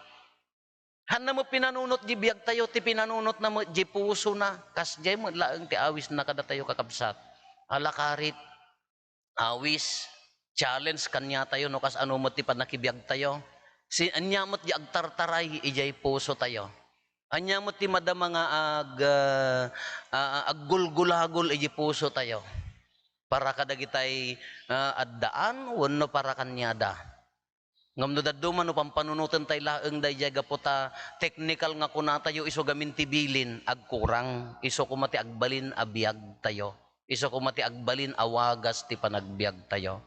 Han na mo pinanunot di biyag tayo, ti pinanunot na mo di puso na, kas jay mo laang ti awis na kada tayo kakabsat. Alakarit, awis, challenge kanya tayo, no kas ano mo ti panakibiyag tayo. Si anyamot di agtartaray, ijay puso tayo. Anyamot ti madama nga aggulgulagol, ijay puso tayo. Para kadagitay addaan, wano para kanyada. Ngam no daduma no pampanunutan tayo laeng dayjay gaputa technical nga kuna tayo iso gamin tibilin agkurang iso kumati agbalin abiyag tayo iso kumati agbalin awagas ti panagbiag tayo.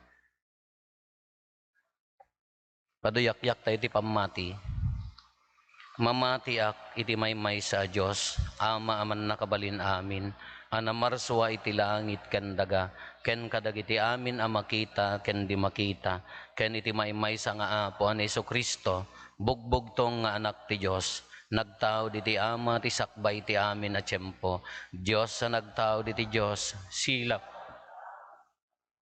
Paduyak-yak tayo ti pamati. Mamatiak iti maymay sa Diyos ama aman nakabalin amin. Anamarswa iti langit ken daga ken kadagiti amin a makita ken di makita ken iti maymay sa nga Apo an Jesu-Kristo bugbog tong nga anak ti Dios nagtao diti ama ti sakbay ti amin a tiempo Dios sa nagtao diti Dios silap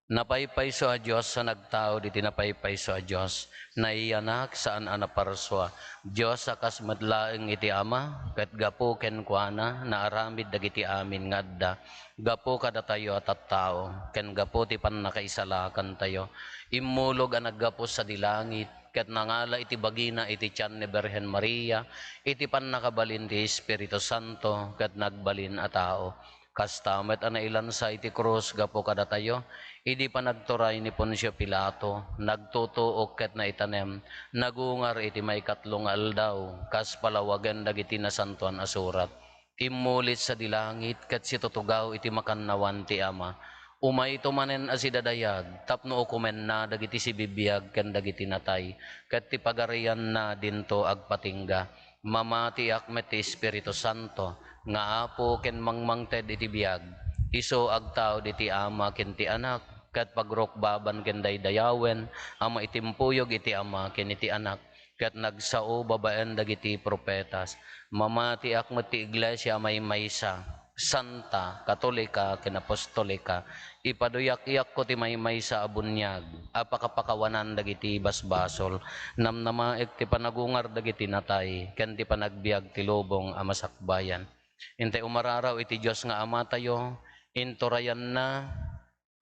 napaypayso a Diyos sa nagtao diti napaypayso a Diyos naiyanak saan anaparswa Diyos sa kasmadlaeng iti ama ket gapo ken kuana naaramid dagiti amin ngadda gapo kada tayo at tao ken gapo ti pannakaisalakan tayo immulog ang naggapo sa dilangit ket nangala iti bagina iti tiyan ni Birhen Maria iti pannakabalin ti Espiritu Santo ket nagbalin a tao kastamet ana ilansa iti krus gapo kada tayo idi pa nagturay ni Poncio Pilato nagtutuok ket na itanem nagungar iti may katlong aldaw kas palawagan dagiti nasantuan a surat immulit sa dilangit ket situtugaw iti makannawan ti ama umay tumanen a sidadayag tapno ukumen na dagiti sibibiyag ken dagiti natay ket ti pagarian na dinto agpatingga mamati akmet ti Espiritu Santo nga Apo ken mangmangted iti biyag iso agtaw diti ama ken ti anak ket pagrokbaban ken daydayawen ama itimpuyog iti ama ken iti anak ket nagsao babaen dagiti propetas mamati akmet ti iglesia maysa santa katolika ken apostolika ipaduyak-yak ko ti maysa a bunyag apakapakawanan dagiti basbasol namnamaek ti panagungar dagiti natay ken ti panagbiag ti lubong a masakbayan intay umararaw iti Dios nga ama tayo inturayan na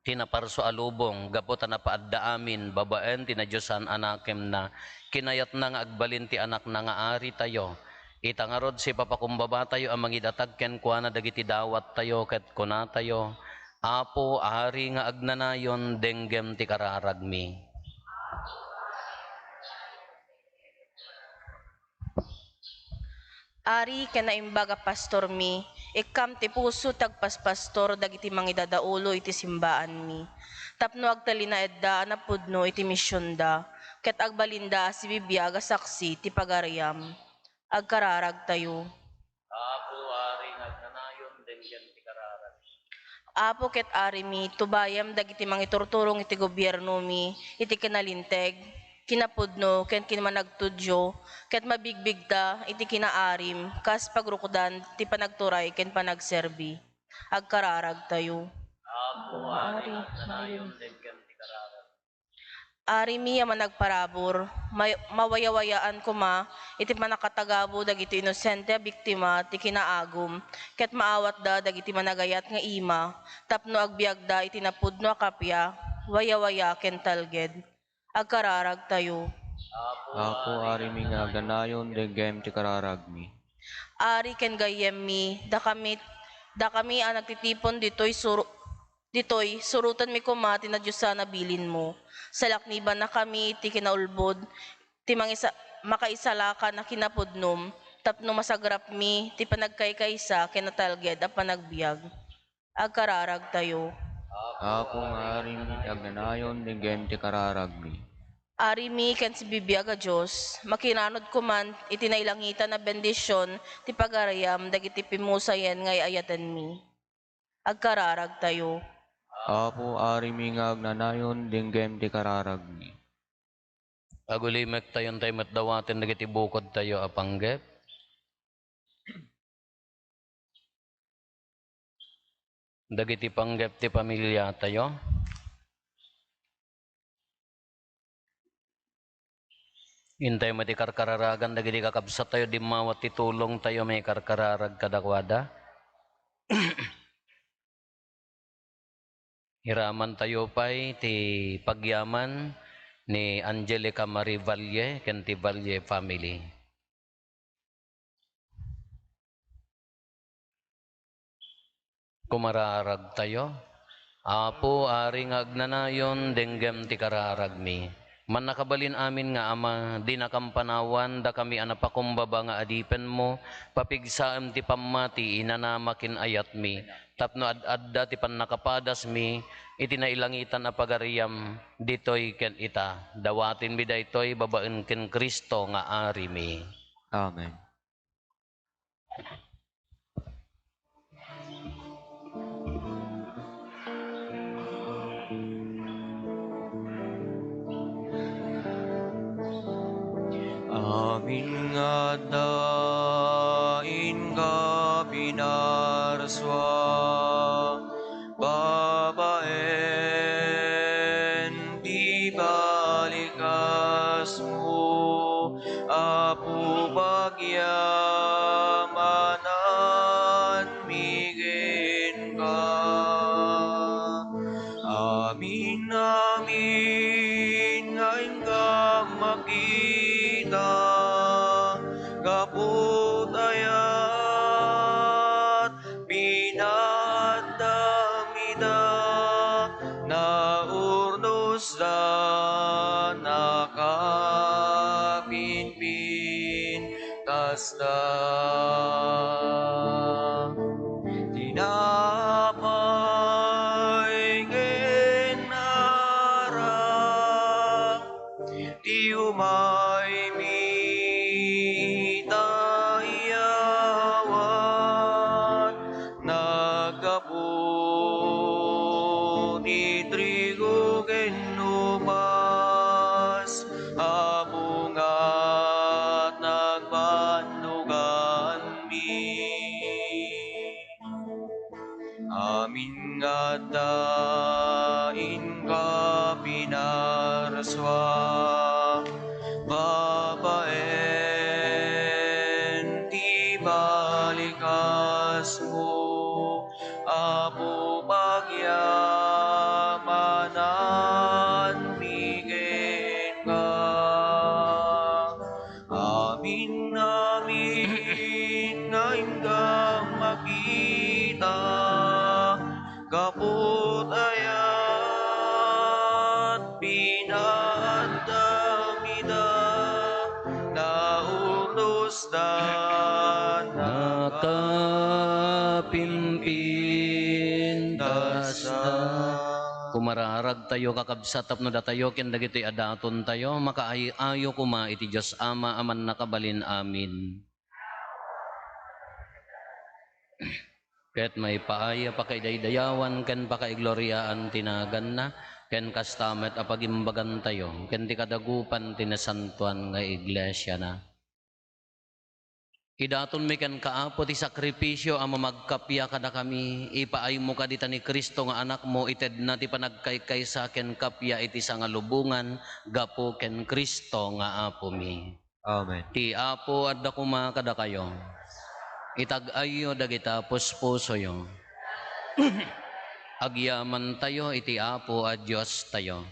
tinaparso alubong gaputa na paadda amin babaen tinadyosan anakem na kinayat na nga agbalin ti anak na nga ari tayo itangarod si papakumbaba tayo ang mangidatag ken kuana dagiti dawat tayo ket kuna tayo Apo ari nga agnanayon denggem ti kararagmi. Ari kenaimbaga pastor mi, ikam ti puso tagpaspastor dagiti mangidadaulo iti simbaan mi. Tapno agtalina edda anapudno iti misyon da, ket agbalinda si bibiyaga saksi ti pagariam. Agkararag tayo. Apo ari nga agnanayon denggem ti kararagmi. Apo ket ari mi, tubayam dagiti mangiturturong iti gobyerno mi, iti kinalinteg, kinapudno, ken kinamanagtudyo, ket mabigbigda, iti kinaarim, kas pagrukudan, ti panagturay, ken panagserbi. Agkararag tayo. Ari mi ang managparabor, mawayawayaan kuma, iti manakatagabo dagiti inosente a biktima ti kinaagum, ket maawat da dagiti managayat nga ima, tapno agbiag da iti napudno a kapya, wayawaya ken talged. Agkararag tayo. Apo arimi nga ganayon dengem ti kararagmi. Ari ken gayem mi, da kami ang nagtitipon ditoy surutan mi kuma tinadyosa na bilin mo. Salakniban na kami ti kinaulbod, ti makaisalakan na kinapudnom, tapno masagrap mi ti panagkaykaysa kinatalged a panagbiag. Agkararag tayo. Apo nga arimi nga ganayon dengem ti kararagmi. Ari mi ken si bibiyag a Diyos, makinanod ko man itinailangitan na bendisyon ti pagarayam dagiti pimusayen ngay ayatan mi. Agkararag tayo. Apo arimi nga ganayon dengem ti kararagmi. Agulimek tayon tayo matdawatin dagiti bukod tayo apanggep. Dagiti panggep ti pamilya tayo. Hintay mo ti karkararagan dagiti kakabsat tayo di mawat ti tulong tayo may karkararag kadakwada. Hiraman tayo pa'y ti pagyaman ni Angelica Marie Valle ken ti Valle family. Kumararag tayo. Apo ari nga agnanayon denggem ti kararagmi. Man nakabalin amin nga ama, di nakampanawan, da kami anapakumbaba nga adipen mo, papigsaam ti pamati, inanamakin ayat mi, tapno ad-adda ti pannakapadas mi, itinailangitan na pagariyam, ditoy ken ita, dawatin mi daytoy, babaen ken Kristo nga ari mi. Amen. Amin nga dain ka pinarswa, babaen di balikas mo, apo pagyamanan migin ka. Amin, amin, ngayon kang makita, kaput ayat, pinadamida, na urdos da nakapinpin, tasda. Tinapay genara, di umay mitayawat, nagkapo ni trigo genumas, abungat nagbandugan mi. Amin nga dain ka pinarswa, babaen ti balikas mo, apo pagyamanan migin ka. Amin, amin, ngayon kang makita, kaput ayat, pinadamida, na urdos da Nakapimpin dasda. Kumararag tayo kakabsat tapno da tayo ken dagiti adaton tayo makaayo kuma iti Dios Ama aman nakabalin amin. Ket may paaya pakaidayawan ken pakaigloriaan tinagan na ken kastamet apagimbagan tayo, ken ti kadagupan tinasantuan nga iglesia na. Idaton mi ken kaapo ti sakripisyo ang mamagkapya kada kami, ipaay mo kadita ni Kristo nga anak mo, ited na ti panagkaykay sa ken kapya iti sangalubungan, gapo ken Kristo nga apo mi. Amen. Ti apo adda kuma kada kayo, itag-ayo dagita puspuso yo. Agyaman tayo iti apo a Diyos tayo.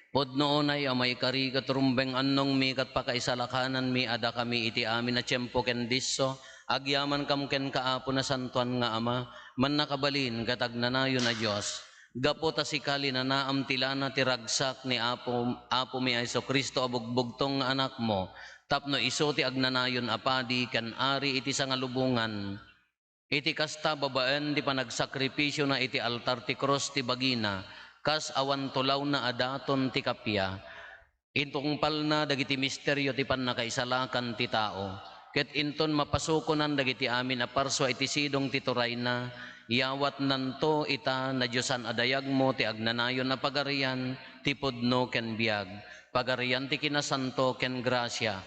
Podno onay amay kari katurumbeng annong mi kat pakaisalakanan mi ada kami iti amin na tiyempo ken disso, agyaman kam ken kaapo na santuan nga ama, man nakabalin katagnanayon na Diyos. Gapo ta sikali na naam tilana ti ragsak ni apo mi Hesu Kristo abugbugtong nga anak mo, tapno iso ti agnanayon apadi ken ari iti sangalubungan. Iti kasta babaen di panagsakripisyo na iti altar ti cross ti bagina, kas awan tulaw na adaton ti kapya, intungpal na dagiti misteryo ti pannakaisalakan ti tao, ket inton mapasukonan dagiti amin a parswa iti sidong ti turay na, yawat nanto ita na Diyosan adayag mo ti agnanayon na pagarian, ti pudno ken biag, pagarian ti kinasanto ken grasya,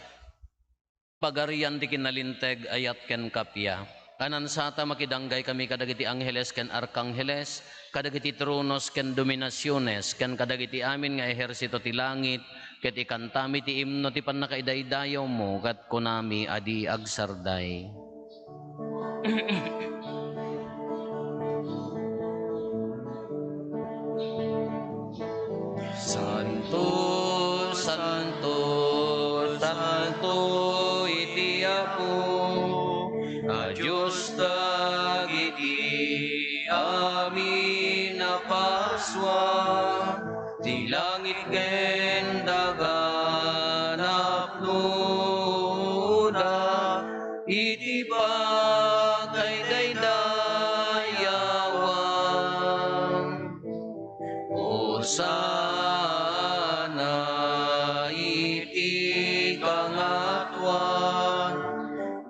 pagarian ti kinalinteg ayat ken kapya. Kanan sata makidanggay kami kadagiti angheles ken arkangheles, kadagiti tronos ken dominasyones, ken kadagiti amin nga ehersito ti langit, ket ikantami ti imno ti pannakaidaydayaw mo, kat kunami adi agsarday. Santo, Santo, Santo iti Apo, a Diyos dagiti amin na paswa, ti langit ken daga napnuda, iti pagkaydaydayawan. Hosana iti kangatwan,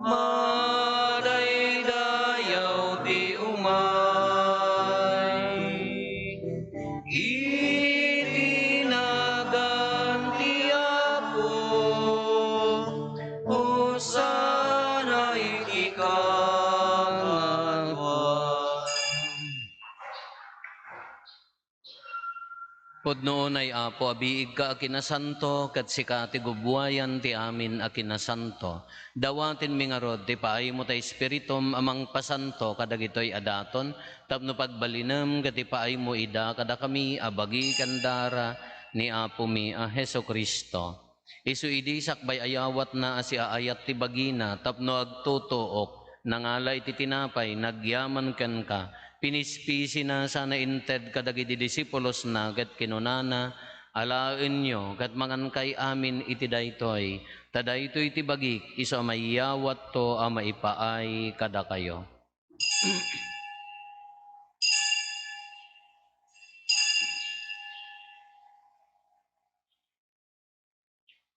madaydayaw ti umay, itinagan ti Apo, Hosana iti kangatwan. Podnoon ay Apo, abiig ka akinasanto, kat sika ti gubwayan ti amin akinasanto. Dawatin mi nga rod, ti paay mo ta Espiritum amang pasanto, kadagitoy adaton, tapno pagbalinem, kat ti paay mo ida, kada kami abagi kandara ni Apo mi a Hesu Kristo. Isu idi sakbay ayawat na asi aayat ti bagina, tapno agtutuok, nangalay ti tinapay, nagyaman ken ka, pinispisi na sana inted kadagiti disipulos na ket kinunana, alaen nyo ket mangan kay amin iti daytoy, tadaytoy iti bagik iso mayawat to a maipaay kada kayo.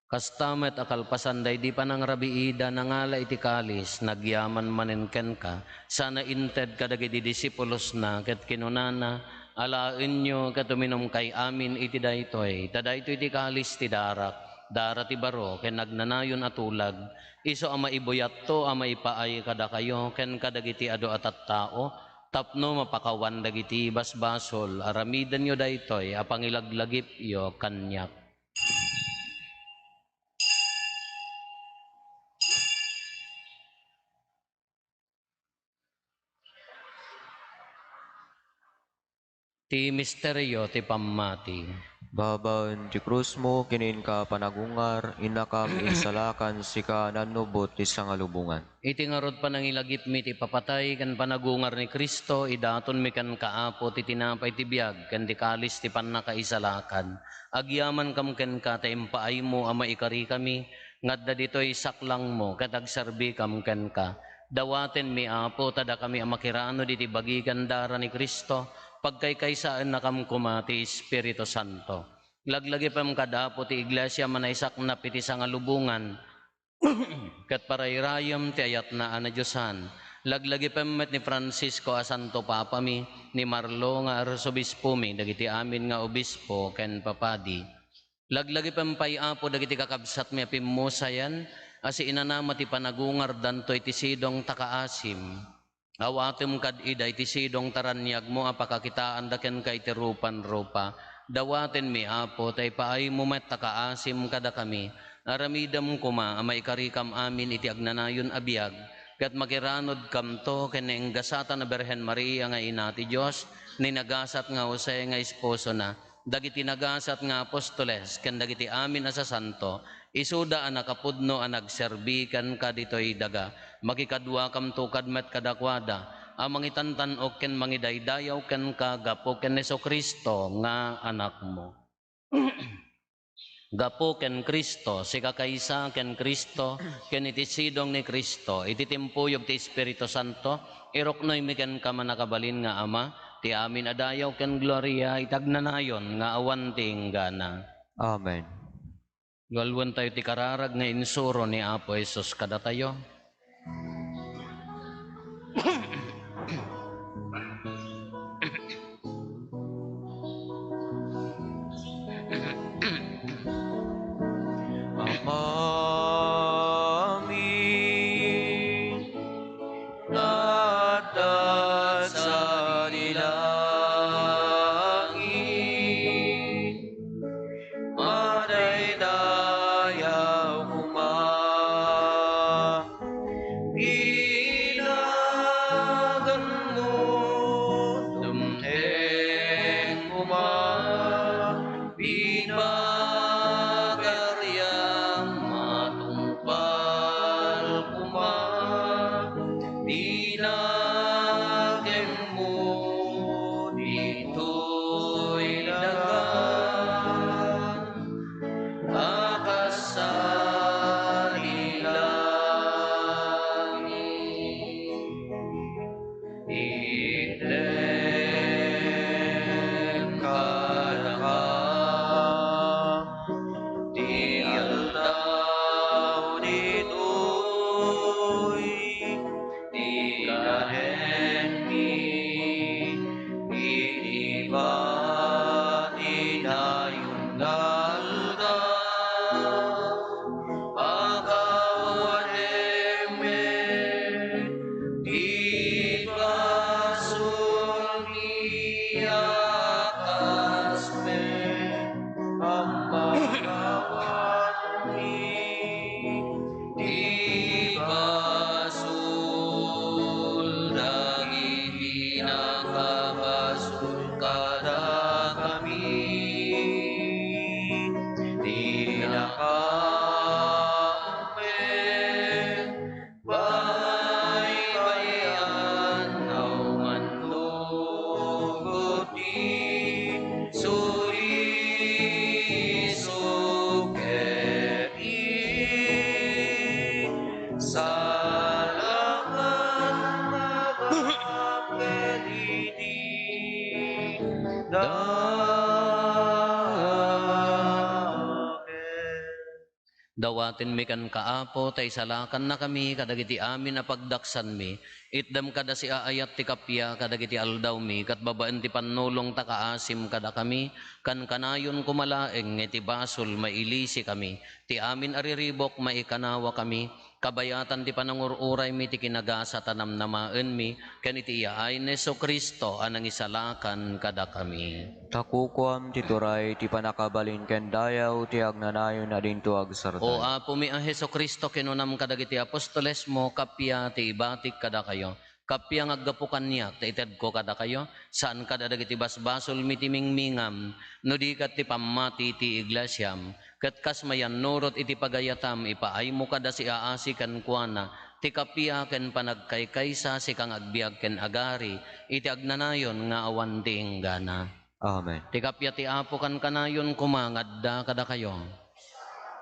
Kastamet akalpasan day di panangrabiida nangala iti kalis, nagyaman manenken ka, sana inted kadagiti disipulos na, ket kinunana, alaen nyo katuminom kay amin iti daytoy, tadaytoy iti kalis ti darak, dara ti baro, ken nagnanayon atulag, iso ama ibuyat to, ama ipaay kada kayo, ken kadagiti ado atat tao, tapno mapakawan dagiti basbasol, aramidan nyo daytoy, apangilaglagip yo kanyak. Ti misteryo ti pammati. Babaen ti krus mo, kinin ka panagungar, inakam isalakan sika nanubot ti sangalubungan. Iti ngarod panangilagip mi ti papatay kan panagungar ni Kristo, idaton mi kan kaapo ti tinapay ti biag, kan ti kalis ti pannakaisalakan. Agyaman kam ken ka taimpaay mo ama ikari kami, ngadda ditoy saklang mo, katagsarbi kam ken ka. Dawaten mi Apo, tada kami amakirano diti bagigan dara ni Kristo, pagkaykaysaan na kam kumati Espiritu Santo. Laglagi pam kadapo ti iglesia manaysak na piti sangalubungan, kat parayrayam ti ayat na ana Diyosan, Laglagi pamet ni Francisco a Santo Papa mi, ni Marlo nga arsobispo mi, dagiti amin nga obispo ken papadi. Laglagi pampay apo dagiti kakabsat mi apimmusayan, asi inanama ti panagungar dantoy ti sidong takaasim. Awatem kad ida iti sidong taranyag mo apakakitaan daken kay ti rupan-rupa. Dawaten mi apo tay paay mo met takaasim kada kami. Aramidam kuma amay karikam amin iti agnanayon abiyag. Kat makiranod kamto ken enggasata na Berhen Maria nga ina ti Dios, ni nagasat nga Jose nga esposo na, dagiti nagasat nga apostoles ken dagiti amin asa santo, isuda a nakapudno a nagserbikan kaditoy daga, makikadwa kamto kadmet kadakwada, a mangitantanok ken mangidaydayaw ken kagapo ken Jesucristo nga anak mo. Gapo ken Kristo, si kakaysa ken Kristo, ken iti sidong ni Kristo, iti timpuyog ti Espiritu Santo, iroknoy mi ken kamanakabalin nga Ama, ti amin adayaw ken gloria, itagnanayon nga awan ti inggana. Amen. Galwan tayo ti kararag nga insuro ni Apo Jesus kada tayo. Amin. Nata sa nilangit, madaydayaw kuma, ilagan mo, dumteng kuma, binagaryang matungpal kuma, binagem mo dito'y daga, akasalilangit, itlem kadaka, di aldaw dito'y di kahenti, inibati dayon aldaw, pagawademe, di basul miakasme, di basul dagiti nakabasul kada kami, di nakaumen, baybayan nauman lugoti, suri sukeri, salaman magapelidi, dawaten mi kan kaapo, tay salakan na kami, kadagiti amin na pagdaksan mi, itdam kada si aayat ti kapya, kadagiti aldaw mi, kat babaan ti panulong takaasim kada kami, kan kanayon kumalaeng, iti basol mailisi kami, ti amin ariribok maikanawa kami, kabayatan ti panangururay mi, ti kinagasa tanamnamaen mi, ken iti iyaay ni Jesucristo, anang isalakan kada kami. Takukuam ti turay ti panakabalin ken dayaw ti agnanayon na dinto agsartay. O Apo mi a Jesucristo, kinunam kadagiti apostoles mo, kapya ti ibatik kada kayo. Kapya ngaggapo kanyak, ti ited ko kada kayo, saan kada dagiti basbasol mi ti mingmingam, no di kat ti pamati ti iglesyam, kat kas mayan nurot iti pagayatam, ipaay mo kada si aasi kan kuana, ti kapya ken panagkaykaysa si kang agbiag ken agari, iti agnanayon nga awan ti inggana. Amen. Ti kapya ti Apo kan kanayon kumangadda kada kayo.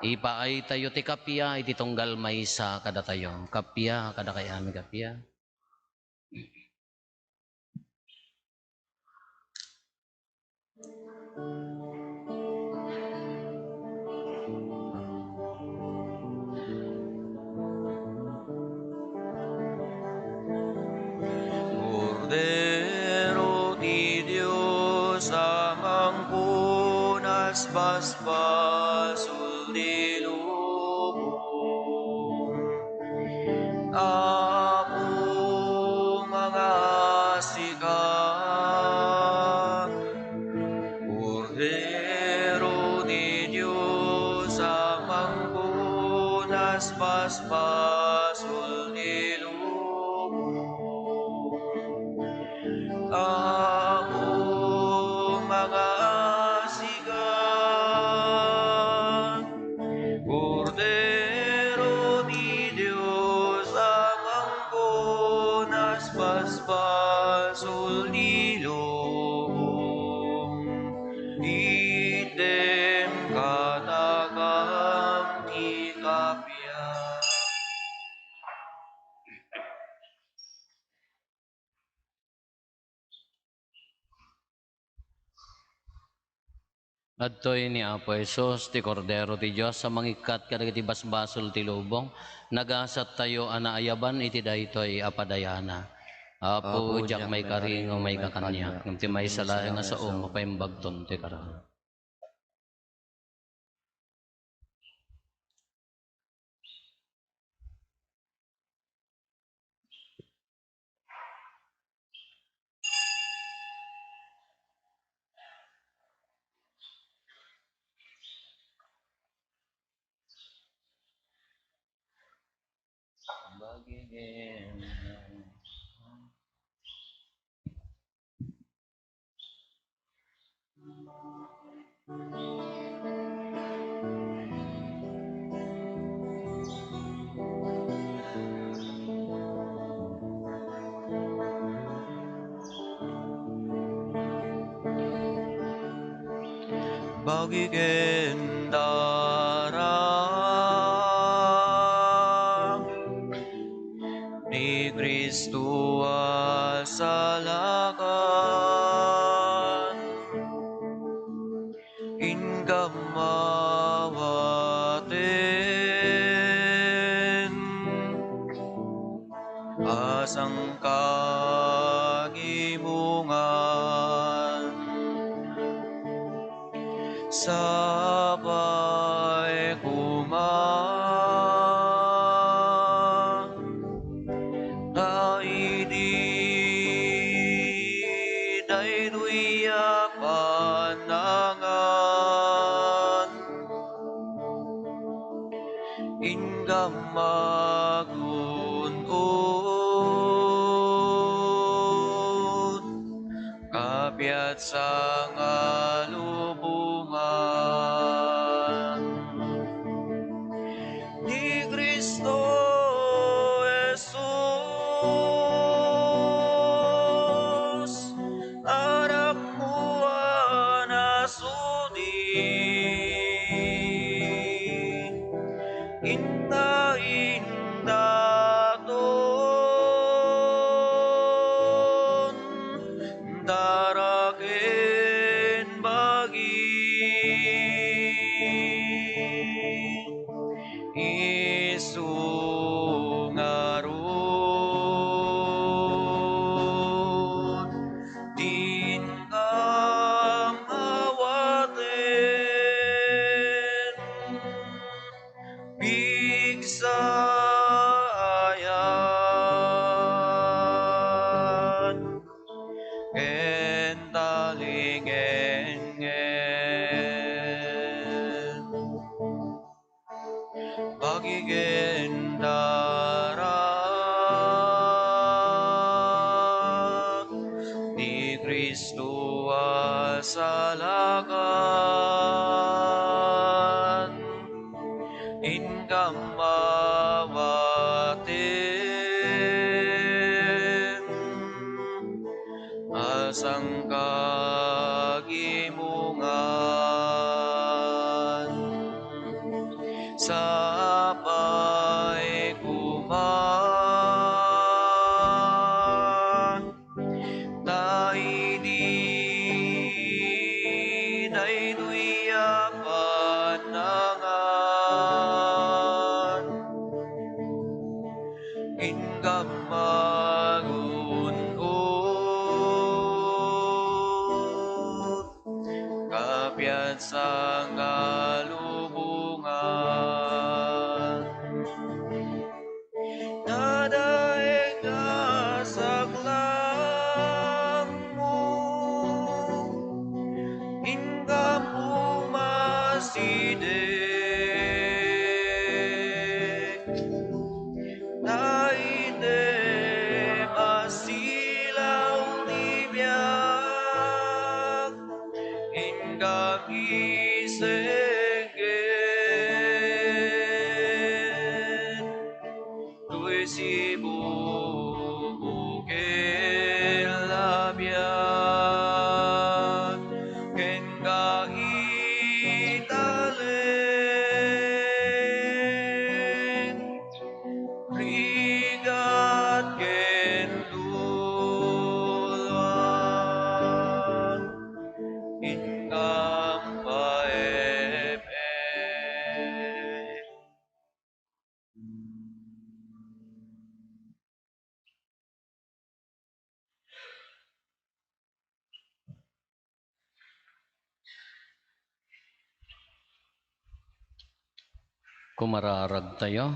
Ipaay tayo ti kapya, iti tunggal maysa kada tayo. Kapya, kada kay ami kapya. basbasul nilubong. Apo mga sika, Cordero ni Diyos ang manggunas basbasul nilubong. Ako mga siga, Cordero ni Diyos ang manggunas basbasul nilubong. Item katagam ti kapya. Adtoy ni Apo Jesus, ti Kordero ti Diyos, sa mangikat kadagiti basbasol ti lubong, nagasat tayo anaayaban iti daytoy apadayana. Apo, jak may karing o may kakanya, ngam ti may salaya nga sa mapaimbagton ti karang. Bagigendara ni Kristo asalakan, ingkamawaten asang kagimungan sabay kuma daidi dayduya panangan inggam magunod kapiat sa ngalubungan ni Kristo Jesus, anak mo anasudi, inda ton daraken bagi isungarod tingkang awaten bigsayan entalingengen bagigendara ni Kristo asalakan, ingkang mawaten asang kagimungan sabay kuma daidi dayduya panangan inggam magunod kapiat sang resibo bukel labiag ken kaitalen rigat ken dulwan ingkang paeme. Kumararag tayo.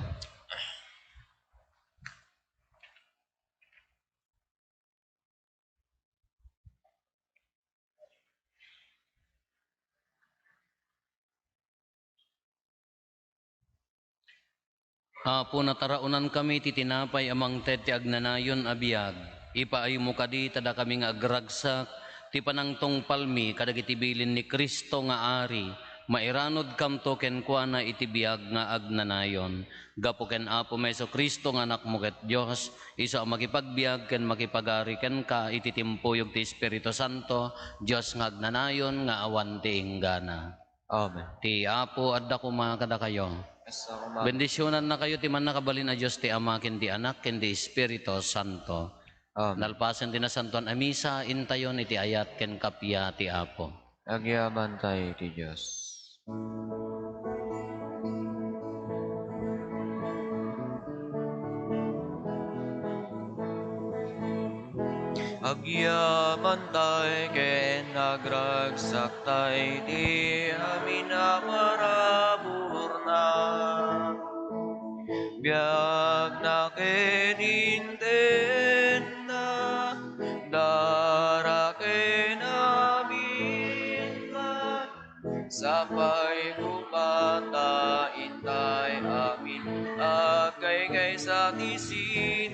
Apo nataraunan kami titinapay amang ted ti agnanayon abiyag. Ipaay mo kadi tada kami nga agragsak ti panangtong palmi kadagiti bilin ni Kristo nga ari. Mairanod kam to ken kuana iti biyag nga agnanayon. Gapo ken Apo Meso Kristo nga anak mo ket Dios, iso ang makipagbiag ken makipagari ken ka iti timpuyog ti Espiritu Santo, Dios nga agnanayon nga awan ti inggana. Amen. Ti Apo adda kumakada kayo. Bendisyonan na kayo ti man nakabalin na Diyos ti Ama ken ti Anak ken ti Espiritu Santo. Amen. Nalpasan ti nasantuan a misa intayon iti ayat ken kapya ti Apo. Agyaman tayo ti Diyos. Agyaman tayo ken nagragsak tayo di amin na marabur na biag na ken intenda dara ken amin ka sapay kumata intay amin agkay sa tisin